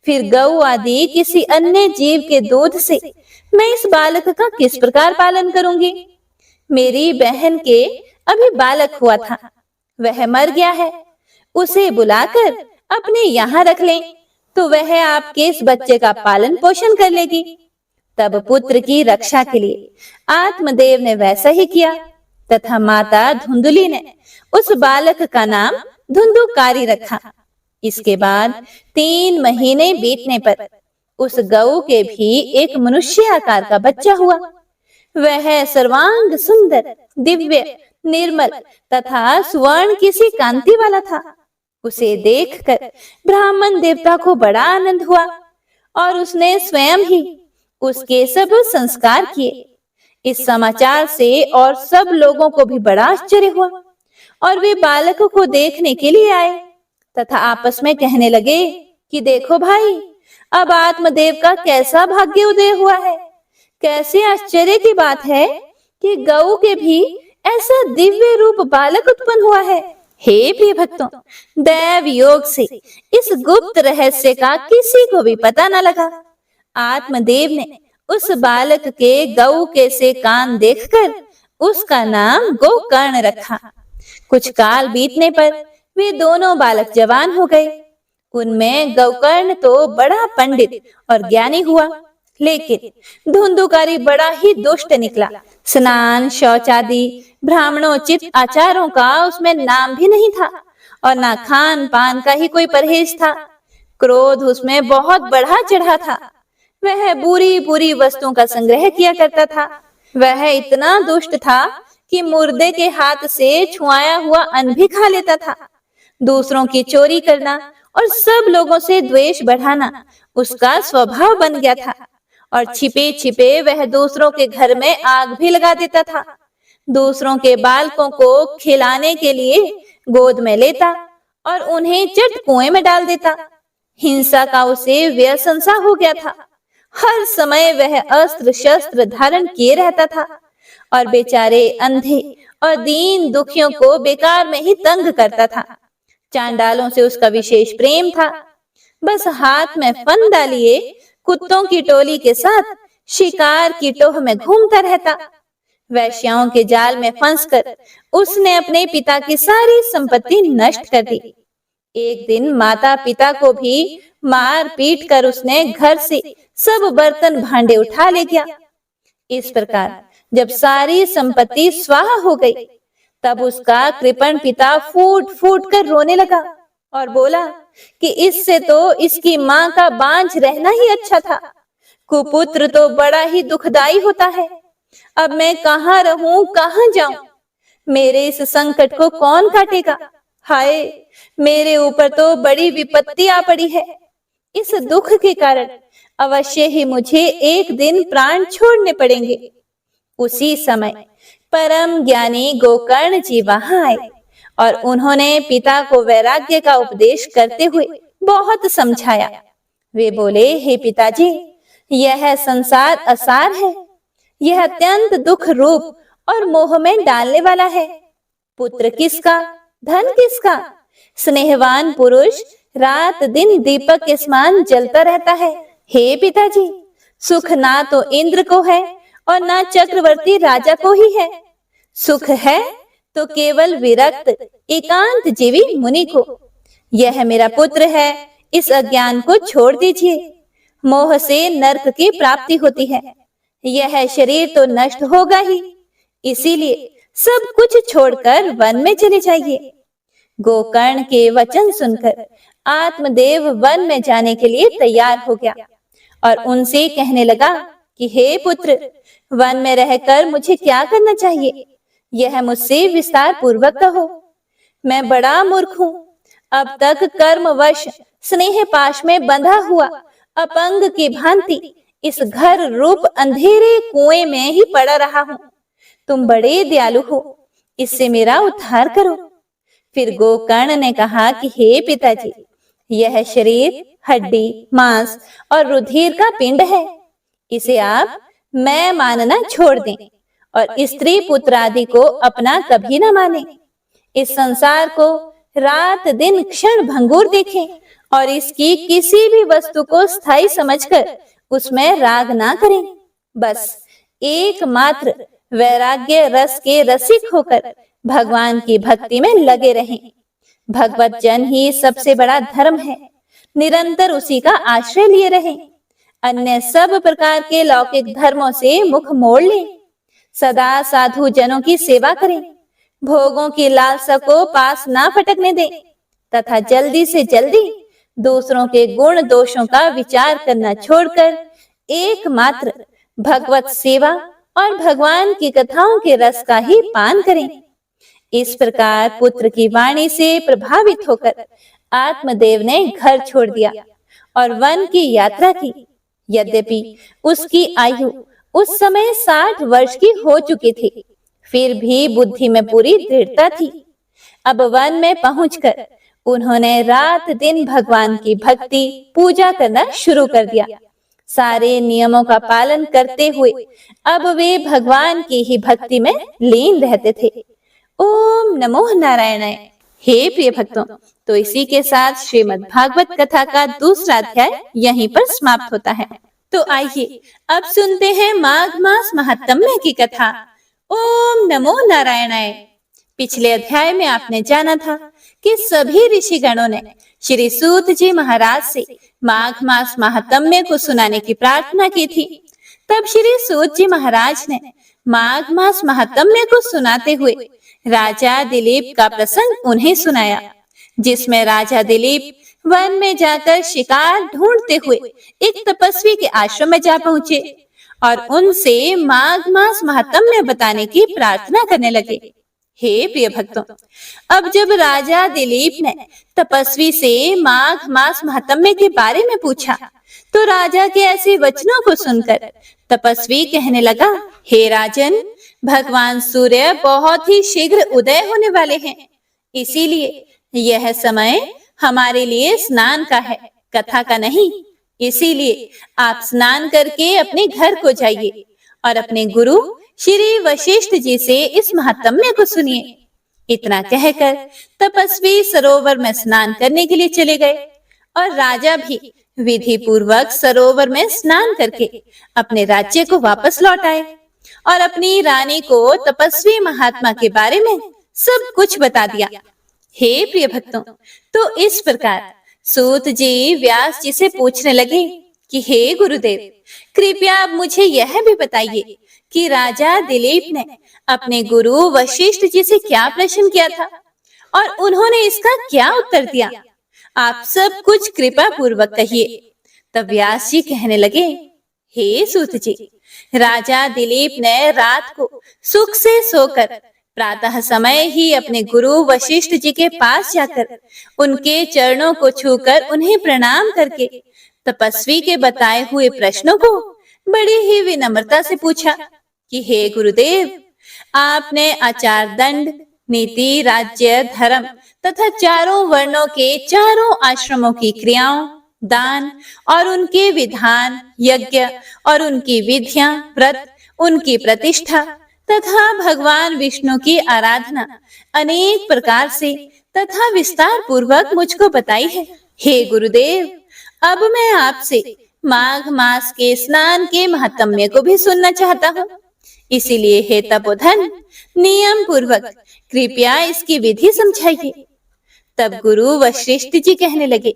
फिर गऊ आदि किसी अन्य जीव के दूध से मैं इस बालक का किस प्रकार पालन करूंगी? मेरी बहन के अभी बालक हुआ था, वह मर गया है। उसे बुलाकर अपने यहाँ रख लें तो वह आपके इस बच्चे का पालन पोषण कर लेगी। तब पुत्र की रक्षा के लिए आत्मदेव ने वैसा ही किया तथा माता धुंधुली ने उस बालक का नाम धुंधुकारी रखा। इसके बाद 3 महीने बीतने पर उस गऊ के भी एक मनुष्य आकार का बच्चा हुआ। वह सर्वांग सुंदर, दिव्य, निर्मल तथा स्वर्ण किसी कांति वाला था। उसे देखकर ब्राह्मण देवता को बड़ा आनंद हुआ और उसने स्वयं ही उसके सब संस्कार किए। इस समाचार से और सब लोगों को भी बड़ा आश्चर्य हुआ और वे बालक को देखने के लिए आए तथा आपस में कहने लगे कि देखो भाई, अब आत्मदेव का कैसा भाग्य उदय हुआ है। कैसे आश्चर्य की बात है कि गऊ के भी ऐसा दिव्य रूप बालक उत्पन्न हुआ है। हे प्रिय भक्तों, दैव योग से इस गुप्त रहस्य का किसी को भी पता न लगा। आत्मदेव ने उस बालक के गऊ के से कान देखकर उसका नाम गोकर्ण रखा। कुछ काल बीतने पर वे दोनों बालक जवान हो गए। उनमें गोकर्ण तो बड़ा पंडित और ज्ञानी हुआ, लेकिन धुंधुकारी बड़ा ही दुष्ट निकला। स्नान, शौच आदि ब्राह्मणोचित आचारों का उसमें नाम भी नहीं था और ना खान पान का ही कोई परहेज था। क्रोध उसमें बहुत बढ़ा चढ़ा था। वह बुरी बुरी वस्तुओं का संग्रह किया करता था। वह इतना दुष्ट था कि मुर्दे के हाथ से छुआया हुआ अन्न भी खा लेता था। दूसरों की चोरी करना और सब लोगों से द्वेष बढ़ाना उसका स्वभाव बन गया था। और छिपे छिपे वह दूसरों के घर में आग भी लगा देता था। दूसरों के बालकों को खिलाने के लिए गोद में लेता और उन्हें चट कुएं में डाल देता। हिंसा का उसे व्यसन सा हो गया था। हर समय वह अस्त्र शस्त्र धारण किए रहता था और बेचारे अंधे और दीन दुखियों को बेकार में ही तंग करता था। चांडालों से उसका विशेष प्रेम था। बस हाथ में फंदा लिए कुत्तों की टोली के साथ शिकार की टोह में घूमता रहता। वैश्याओं के जाल में फंसकर उसने अपने पिता की सारी संपत्ति नष्ट कर दी। एक दिन माता पिता को भी मार पीट कर उसने घर से सब बर्तन भांडे उठा ले गया। इस प्रकार जब सारी संपत्ति स्वाहा हो गई, तब उसका कृपण पिता फूट फूट कर रोने लगा और बोला कि इससे तो इसकी माँ का बांझ रहना ही अच्छा था। कुपुत्र तो बड़ा ही दुखदाई होता है। अब मैं कहाँ रहूं, कहाँ जाऊं? मेरे इस संकट को कौन काटेगा? हाय, मेरे ऊपर तो बड़ी विपत्ति आ पड़ी है। इस दुख के कारण अवश्य ही मुझे एक दिन प्राण छोड़ने पड़ेंगे। उसी समय परम ज्ञानी गोकर्ण जी वहां आए और उन्होंने पिता को वैराग्य का उपदेश करते हुए बहुत समझाया। वे बोले, हे पिताजी, यह संसार असार है। यह अत्यंत दुख रूप और मोह में डालने वाला है। पुत्र किसका, धन किसका? स्नेहवान पुरुष रात दिन दीपक के समान जलता रहता है। हे पिताजी, सुख ना तो इंद्र को है और ना चक्रवर्ती राजा को ही है। सुख है तो केवल विरक्त एकांत जीवी मुनि को। यह मेरा पुत्र है, इस अज्ञान को छोड़ दीजिए। मोह से नरक की प्राप्ति होती है। यह शरीर तो नष्ट होगा ही, इसीलिए सब कुछ छोड़कर वन में चले जाइए। गोकर्ण के वचन सुनकर आत्मदेव वन में जाने के लिए तैयार हो गया और उनसे कहने लगा कि हे पुत्र, वन में रहकर मुझे क्या करना चाहिए, यह मुझसे विस्तार पूर्वक कहो। मैं बड़ा मूर्ख हूँ। अब तक कर्मवश स्नेह पाश में बंधा हुआ अपंग की भांति इस घर रूप अंधेरे कुएं में ही पड़ा रहा हूँ। तुम बड़े दयालु हो, इससे मेरा उद्धार करो। फिर गोकर्ण ने कहा कि हे पिताजी, यह शरीर हड्डी, मांस और रुधिर का पिंड है। इसे आप मैं मानना छोड़ दें और स्त्री पुत्र आदि को अपना कभी न माने। इस संसार को रात दिन क्षण भंगुर देखें और इसकी किसी भी वस्तु को स्थायी समझकर उसमें राग ना करें। बस एकमात्र वैराग्य रस के रसिक होकर भगवान की भक्ति में लगे रहें। भगवत जन ही सबसे बड़ा धर्म है। निरंतर उसी का आश्रय लिए रहें। अन्य सब प्रकार के लौकिक धर्मों से मुख मोड़ लें। सदा साधु जनों की सेवा करें। भोगों की लालसा को पास ना फटकने दें तथा जल्दी से जल्दी दूसरों के गुण दोषों का विचार करना छोड़कर एकमात्र भगवत सेवा और भगवान की कथाओं के रस का ही पान करें। इस प्रकार पुत्र की वाणी से प्रभावित होकर आत्मदेव ने घर छोड़ दिया और वन की यात्रा की। यद्यपि उसकी आयु उस समय 60 वर्ष की हो चुकी थी, फिर भी बुद्धि में पूरी दृढ़ता थी। अब वन में पहुंचकर उन्होंने रात दिन भगवान की भक्ति पूजा करना शुरू कर दिया। सारे नियमों का पालन करते हुए अब वे भगवान की ही भक्ति में लीन रहते थे। ओम नमो नारायणाय। हे प्रिय भक्तों, तो इसी के साथ श्रीमद् भागवत कथा का दूसरा अध्याय यहीं पर समाप्त होता है। तो आइए अब सुनते हैं माघ मास महात्म्य की कथा। ओम नमो नारायणाय। पिछले अध्याय में आपने जाना था कि सभी ऋषिगणों ने श्री सूत जी महाराज से माघ मास महात्म्य को सुनाने की प्रार्थना की थी। तब श्री सूत जी महाराज ने माघ मास महात्म्य को सुनाते हुए राजा दिलीप का प्रसंग उन्हें सुनाया, जिसमें राजा दिलीप वन में जाकर शिकार ढूंढते हुए एक तपस्वी के आश्रम में जा पहुंचे और उनसे माघ मास महात्म्य बताने की प्रार्थना करने लगे। हे प्रिय भक्तों, अब जब राजा दिलीप ने तपस्वी से माघ मास महात्म्य के बारे में पूछा, तो राजा के ऐसे वचनों को सुनकर तपस्वी कहने लगा, हे राजन, भगवान सूर्य बहुत ही शीघ्र उदय होने वाले हैं, इसीलिए यह समय हमारे लिए स्नान का है, कथा का नहीं। इसीलिए आप स्नान करके अपने घर को जाइए और अपने गुरु श्री वशिष्ठ जी से इस महात्म्य को सुनिए। इतना कहकर तपस्वी सरोवर में स्नान करने के लिए चले गए और राजा भी विधि पूर्वक सरोवर में स्नान करके अपने राज्य को वापस लौट आए और अपनी रानी को तपस्वी महात्मा के बारे में सब कुछ बता दिया। हे प्रिय भक्तों, तो इस प्रकार सूत जी व्यास जी से पूछने लगे कि हे गुरुदेव, कृपया आप मुझे यह भी बताइए कि राजा दिलीप ने अपने गुरु वशिष्ठ जी से क्या प्रश्न किया था और उन्होंने इसका क्या उत्तर दिया। आप सब कुछ कृपा पूर्वक कहिए। तब व्यास जी कहने लगे, हे सूत जी, राजा दिलीप ने रात को सुख से सोकर प्रातः समय ही अपने गुरु वशिष्ठ जी के पास जाकर उनके चरणों को छूकर उन्हें प्रणाम करके तपस्वी के बताए हुए प्रश्नों को बड़ी ही विनम्रता से पूछा कि हे गुरुदेव, आपने आचार दंड, नीति, राज्य, धर्म तथा चारों वर्णों के चारों आश्रमों की क्रियाओं, दान और उनके विधान, यज्ञ और उनकी विधियां, व्रत, उनकी प्रतिष्ठा तथा भगवान विष्णु की आराधना अनेक प्रकार से तथा विस्तार पूर्वक मुझको बताई है। हे गुरुदेव, अब मैं आपसे माघ मास के स्नान के महात्म्य को भी सुनना चाहता हूँ। इसीलिए हे तपोधन, नियम पूर्वक कृपया इसकी विधि समझाइए। तब गुरु वशिष्ठ जी कहने लगे,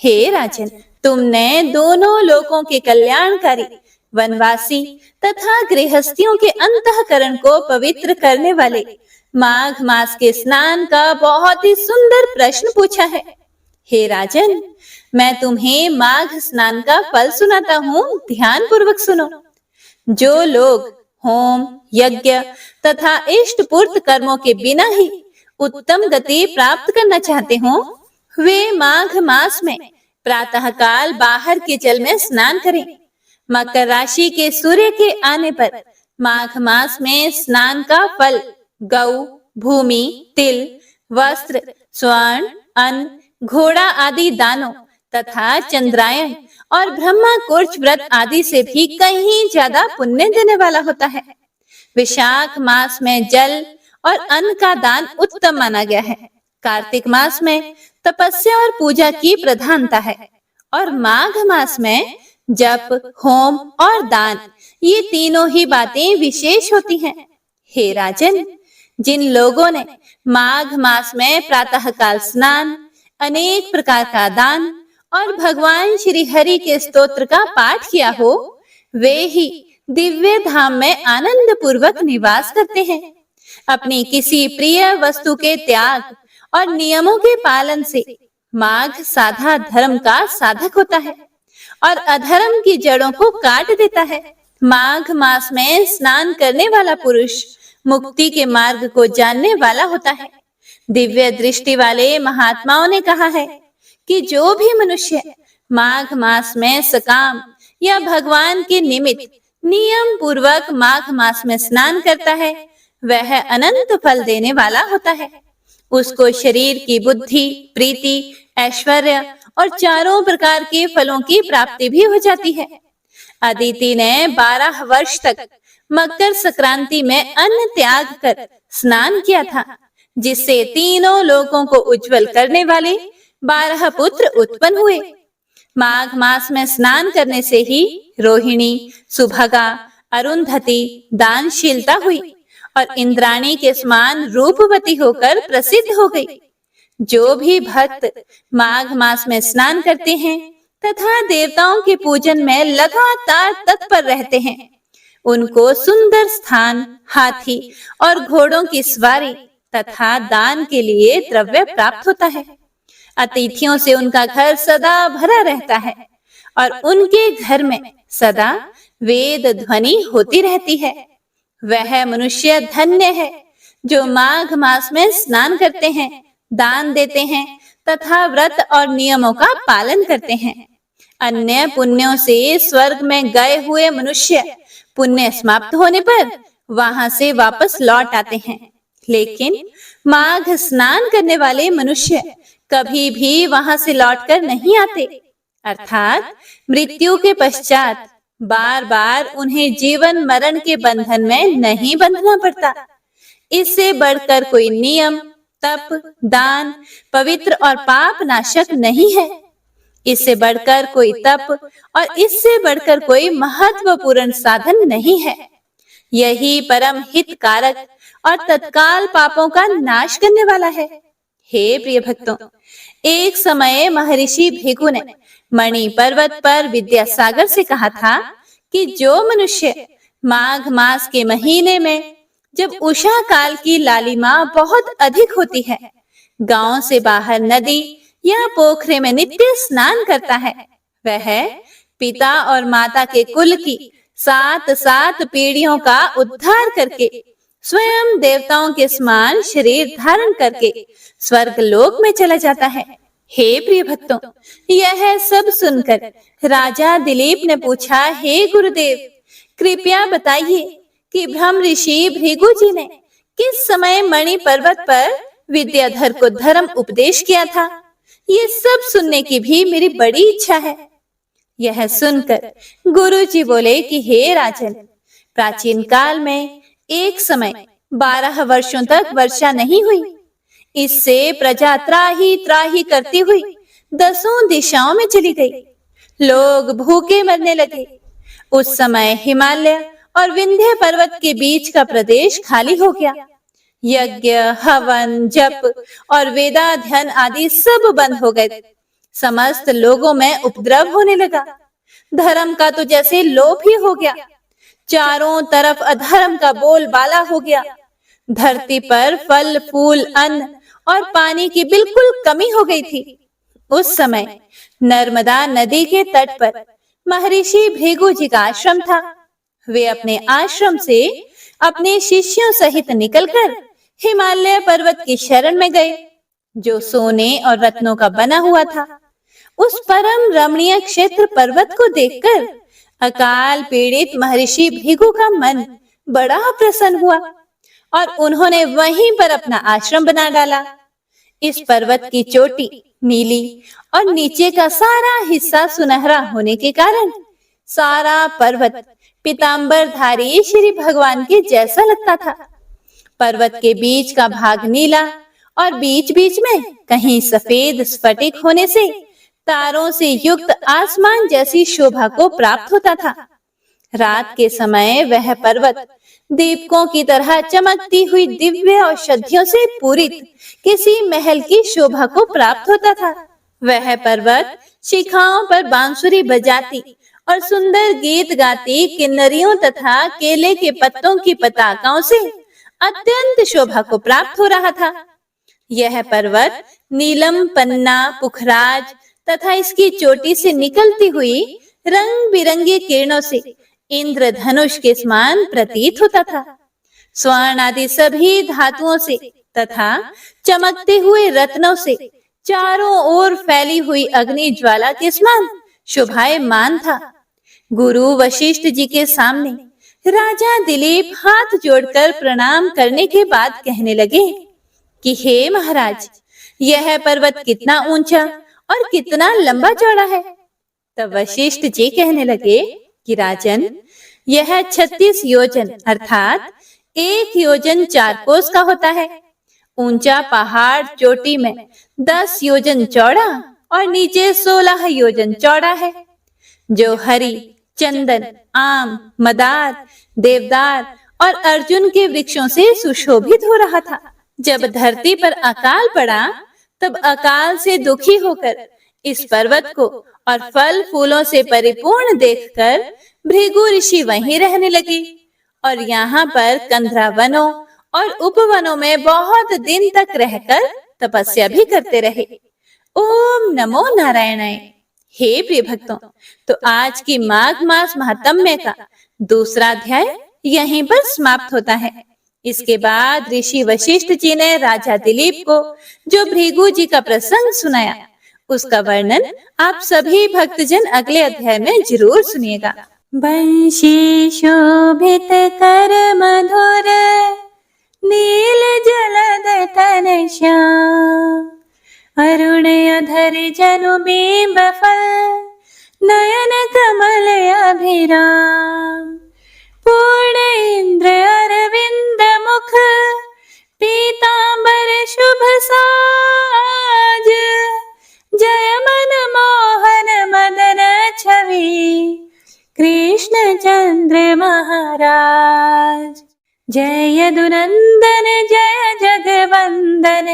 हे राजन, तुमने दोनों लोकों के कल्याणकारी, वनवासी तथा गृहस्थियों के अंतःकरण को पवित्र करने वाले माघ मास के स्नान का बहुत ही सुंदर प्रश्न पूछा है। हे राजन, मैं तुम्हें माघ स्नान का फल सुनाता हूँ, ध्यान पूर्वक सुनो। जो लोग होम, यज्ञ तथा इष्ट पूर्त कर्मों के बिना ही उत्तम गति प्राप्त करना चाहते हो, वे माघ मास में प्रातः काल बाहर के जल में स्नान करें। मकर राशि के सूर्य के आने पर माघ मास में स्नान का फल गौ, भूमि, तिल, वस्त्र, स्वर्ण, अन्न, घोड़ा आदि दानों तथा चंद्रायन और ब्रह्मा कुर्च व्रत आदि से भी कहीं ज्यादा पुण्य देने वाला होता है। विशाख मास में जल और अन्न का दान उत्तम माना गया है। कार्तिक मास में तपस्या और पूजा की प्रधानता है और माघ मास में जप, होम और दान, ये तीनों ही बातें विशेष होती हैं। हे राजन, जिन लोगों ने माघ मास में प्रातः काल स्नान, अनेक प्रकार का दान और भगवान श्री हरि के स्तोत्र का पाठ किया हो, वे ही दिव्य धाम में आनंद पूर्वक निवास करते हैं। अपनी किसी प्रिय वस्तु के त्याग और नियमों के पालन से माघ साधा धर्म का साधक होता है और अधर्म की जड़ों को काट देता है। माघ मास में स्नान करने वाला पुरुष मुक्ति के मार्ग को जानने वाला होता है। दिव्य दृष्टि वाले महात्माओं ने कहा है कि जो भी मनुष्य माघ मास में सकाम या भगवान के निमित्त नियम पूर्वक माघ मास में स्नान करता है, वह अनंत फल देने वाला होता है। उसको शरीर की बुद्धि, प्रीति, ऐश्वर्य और चारों प्रकार के फलों की प्राप्ति भी हो जाती है। अदिति ने 12 वर्ष तक मकर संक्रांति में अन्न त्याग कर स्नान किया था, जिससे तीनों लोकों को उज्जवल करने वाले 12 पुत्र उत्पन्न हुए। माघ मास में स्नान करने से ही रोहिणी, सुभगा, अरुंधति दानशीलता हुई और इंद्राणी के समान रूपवती होकर प्रसिद्ध हो गई। जो भी भक्त माघ मास में स्नान करते हैं तथा देवताओं के पूजन में लगातार तत्पर रहते हैं, उनको सुंदर स्थान, हाथी और घोड़ों की सवारी तथा दान के लिए द्रव्य प्राप्त होता है। अतिथियों से उनका घर सदा भरा रहता है और उनके घर में सदा वेद ध्वनि होती रहती है। वह मनुष्य धन्य है जो माघ मास में स्नान करते हैं, दान देते हैं तथा व्रत और नियमों का पालन करते हैं। अन्य पुण्यों से स्वर्ग में गए हुए मनुष्य पुण्य समाप्त होने पर वहां से वापस लौट आते हैं, लेकिन माघ स्नान करने वाले मनुष्य कभी भी वहां से लौटकर नहीं आते, अर्थात मृत्यु के पश्चात बार बार उन्हें जीवन मरण के बंधन में नहीं बंधना पड़ता। इससे बढ़कर कोई नियम, तप, दान, पवित्र और पाप नाशक नहीं है। इससे बढ़कर कोई तप और इससे बढ़कर कोई महत्वपूर्ण साधन नहीं है। यही परम हितकारक और तत्काल पापों का नाश करने वाला है। हे प्रिय भक्तों, एक समय महर्षि भृगु ने मणि पर्वत पर विद्यासागर से कहा था कि जो मनुष्य माघ मास के महीने में, जब उषा काल की लालिमा बहुत अधिक होती है, गांव से बाहर नदी या पोखरे में नित्य स्नान करता है, वह पिता और माता के कुल की 7 पीढ़ियों का उद्धार करके स्वयं देवताओं के समान शरीर धारण करके स्वर्ग लोक में चला जाता है। हे प्रिय भक्तों, यह सब सुनकर राजा दिलीप ने पूछा, हे गुरुदेव, कृपया बताइए कि ब्रह्म ऋषि भृगु जी ने किस समय मणि पर्वत पर विद्याधर को धर्म उपदेश किया था? ये सब सुनने की भी मेरी बड़ी इच्छा है। यह सुनकर गुरु जी बोले कि हे राजन, प्राचीन काल में एक समय 12 वर्षों तक वर्षा नहीं हुई। इससे प्रजा त्राही त्राही करती हुई 10 दिशाओं में चली गई। लोग भूखे मरने लगे। उस समय हिमालय और विंध्य पर्वत के बीच का प्रदेश खाली हो गया। यज्ञ, हवन, जप और वेदाध्ययन आदि सब बंद हो गए। समस्त लोगों में उपद्रव होने लगा। धर्म का तो जैसे लोप ही हो गया। चारों तरफ अधर्म का बोलबाला हो गया। धरती पर फल, फूल, अन्न और पानी की बिल्कुल कमी हो गई थी। उस समय नर्मदा नदी के तट पर महर्षि भृगु जी का आश्रम था। वे अपने आश्रम से अपने शिष्यों सहित निकलकर हिमालय पर्वत की शरण में गए, जो सोने और रत्नों का बना हुआ था। उस परम रमणीय क्षेत्र पर्वत को देखकर अकाल पीड़ित महर्षि भृगु का मन बड़ा प्रसन्न हुआ और उन्होंने वहीं पर अपना आश्रम बना डाला। इस पर्वत की चोटी नीली और नीचे का सारा हिस्सा सुनहरा होने के कारण सारा पर्वत पीतांबरधारी श्री भगवान के जैसा लगता था। पर्वत के बीच का भाग नीला और बीच बीच में कहीं सफेद स्फटिक होने से तारों से युक्त आसमान जैसी शोभा को प्राप्त होता था। रात के समय वह पर्वत दीपकों की तरह चमकती हुई दिव्य औषधियों से पूरित किसी महल की शोभा को प्राप्त होता था। वह पर्वत शिखाओं पर बांसुरी बजाती और सुंदर गीत गाती किन्नरियों तथा केले के पत्तों की पताकाओं से अत्यंत शोभा को प्राप्त हो रहा था। यह पर्वत नीलम, पन्ना, पुखराज तथा इसकी चोटी से निकलती हुई रंग बिरंगी किरणों से इंद्रधनुष के समान प्रतीत होता था। स्वर्ण आदि सभी धातुओं से तथा चमकते हुए रत्नों से चारों ओर फैली हुई अग्नि ज्वाला के समान शोभायमान था। गुरु वशिष्ठ जी के सामने राजा दिलीप हाथ जोड़कर प्रणाम करने के बाद कहने लगे कि हे महाराज, यह पर्वत कितना ऊंचा और कितना लंबा चौड़ा है। तब वशिष्ठ जी कहने लगे कि राजन, यह 36 योजन अर्थात 1 योजन 4 कोस का होता है। ऊंचा पहाड़ चोटी में 10 योजन चौड़ा और नीचे 16 योजन चौड़ा है, जो हरी, चंदन, आम, मदार, देवदार और अर्जुन के वृक्षों से सुशोभित हो रहा था। जब धरती पर अकाल पड़ा, तब अकाल से दुखी होकर इस पर्वत को और फल फूलों से परिपूर्ण देखकर भृगु ऋषि वहीं रहने लगे और यहाँ पर कंधरा वनों और उपवनों में बहुत दिन तक रहकर तपस्या भी करते रहे। ओम नमो नारायणाय। हे प्रिय भक्तों, तो आज की माघ मास महात्म्य का दूसरा अध्याय यहीं पर समाप्त होता है। इसके बाद ऋषि वशिष्ठ जी ने राजा दिलीप को जो भृगु जी का प्रसंग सुनाया, उसका वर्णन आप सभी भक्तजन अगले अध्याय में जरूर सुनिएगा। वंशी शोभित कर मधुर नील जलद तन श्याम, अरुण अधर जनु बिंब फल नयन कमल अभिराम, पूर्ण इंद्र अरविंद मुख पीतांबर शुभ साज, जय मन मोहन मदन छवि कृष्ण चंद्र महाराज। जय यदुनंदन जय जगवंदन,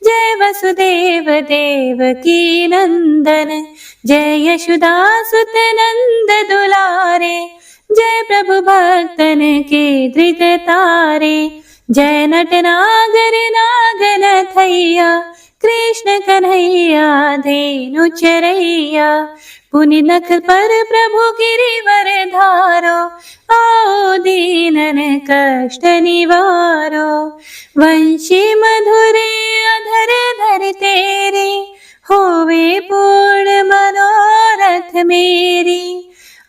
जय वसुदेव देवकी नंदन, जय यशोदासुत नंद दुलारे, जय प्रभु भक्तन के दृग तारे, जय नट नागर नागन थैया कृष्ण कन्हैया धेनु चरैया, पुनि नख पर प्रभु गिरिवर धारो, आओ दीनन कष्ट निवारो, वंशी मधुरे अधर धर तेरे, होवे पूर्ण मनोरथ मेरी,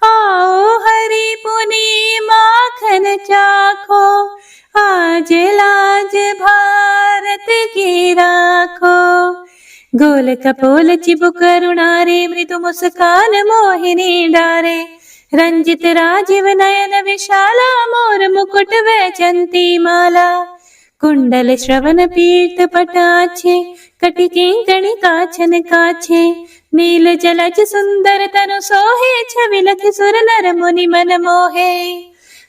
आओ हरि पुनि माखन चाखो, आज लाज भारत की राखो, गोल कपोल चिबुक करुणारे, मृदु मुस्कान मोहिनी डारे, रंजित राजीव नयन विशाला, मोर मुकुट वैजंती माला, कुंडल श्रवण पीत पटाछे, कटि किंकणी काछन काछे, नील जलज सुंदर तनु सोहे, छवि लखि सुर नर मुनि मन मोहे,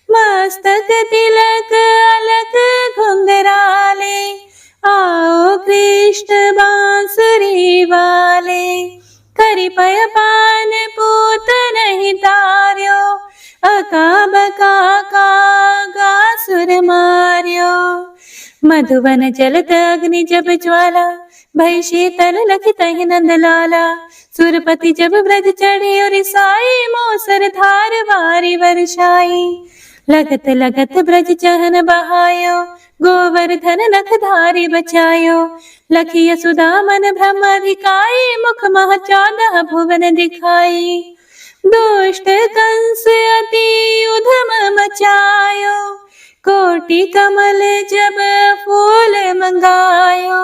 मस्तक तिलक अलक घुंघराले, आओ कृष्ण बांसुरी वाले, करि पय पान पूत नहीं तार्यो, अका बका का सुर मार्यो, मधुवन जलत अग्नि जब ज्वाला, भय शीतल लखि तहि नंद लाला, सुरपति जब ब्रज चढ़े और साई, मोसर धार वारी वर्षाई, लगत लगत ब्रज चहन बहायो, गोवर्धन नख धारी बचायो, लखी यशोदा मन ब्रह्माधिकाई, मुख मह 14 भुवन दिखाई, दुष्ट कंस अति उधम मचायो, कोटि कमल जब फूल मंगायो,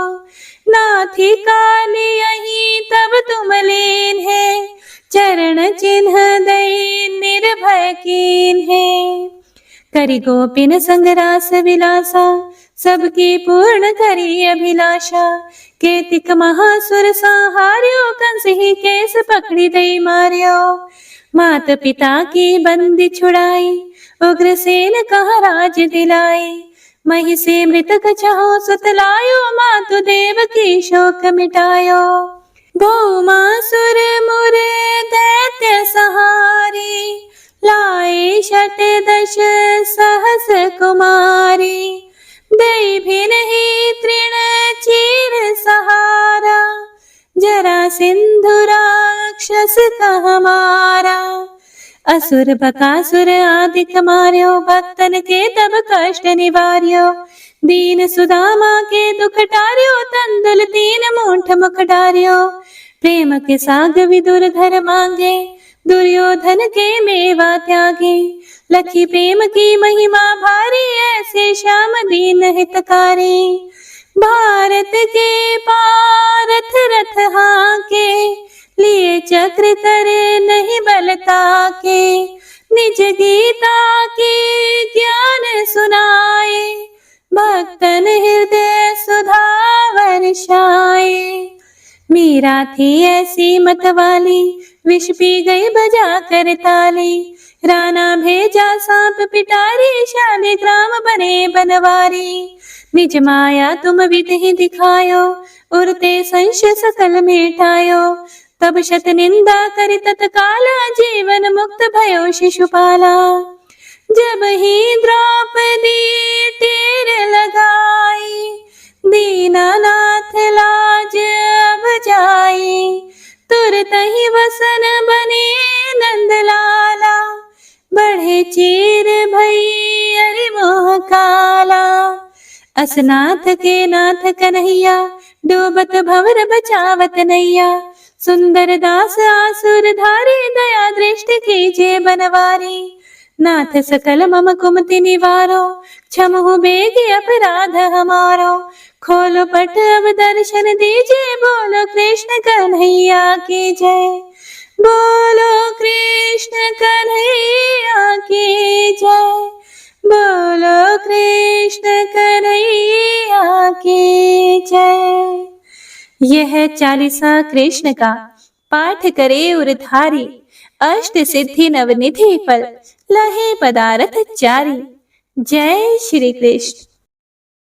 नाथी काली यही तब तुम लीन है, चरण चिन्ह दई निर्भय कीन है, करि गोपिन संग रास विलासा, सबकी पूर्ण करी अभिलाषा, केतिक महासुर संहार्यो, कंस ही केस पकड़ी दई मार्यो, मात पिता की बंदी छुड़ाई, उग्रसेन कहा राज दिलाई, मही से मृतक छहो सुतलायो, मातु देव की शोक मिटायो, भौमासुर मुरे दैत्य सहारी, लाए शत दश सहस कुमारी, दई भी नहीं तृण चीर सहारा, जरा सिंधु राक्षस कह मारा, असुर बकासुर आदिक मार्यो, भक्तन के तब कष्ट निवार्यो, दीन सुदामा के दुख टार्यो, तंदुल 3 मूठ मुख डार्यो, प्रेम के साग विदुर घर मांगे, दुर्योधन के मेवा त्यागे, लखी प्रेम की महिमा भारी, ऐसे श्याम दीन हितकारी, भारत के पारथ रथ हाके, लिए चक्र करे नहीं बलता के, निज गीता के ज्ञान सुनाए, भक्तन हृदय सुधा वर्षाए, मीरा थी ऐसी मतवाली, विष पी गई बजा कर ताली, राणा भेजा सांप पिटारी, शाली ग्राम बने बनवारी, निज माया तुम विधि दिखायो, उरते संशय सकल मिटायो, तब शत निंदा कर तत्काला, जीवन मुक्त भयो शिशुपाला, जब ही द्रौपदी टेर लगाई, दीनानाथ लाज अब जाई, और तही वसन बने नंदलाला, बढ़े चीर भई अरि मोह काला। असनाथ के नाथ कन्हैया, डूबत भंवर बचावत नैया। सुंदर दास आसुर धारी, दया दृष्टि कीजे बनवारी। नाथ सकल मम कुमति निवारो, क्षमहु बेगी अपराध हमारो। खोलो पट अब दर्शन दीजिए, बोलो कृष्ण कन्हैया की जय। बोलो कृष्ण कन्हैया की जय। बोलो कृष्ण कन्हैया की जय। यह चालीसा कृष्ण का पाठ करे उरधारी, अष्ट सिद्धि नवनिधि फल लहे पदारथ चारी। जय श्री कृष्ण।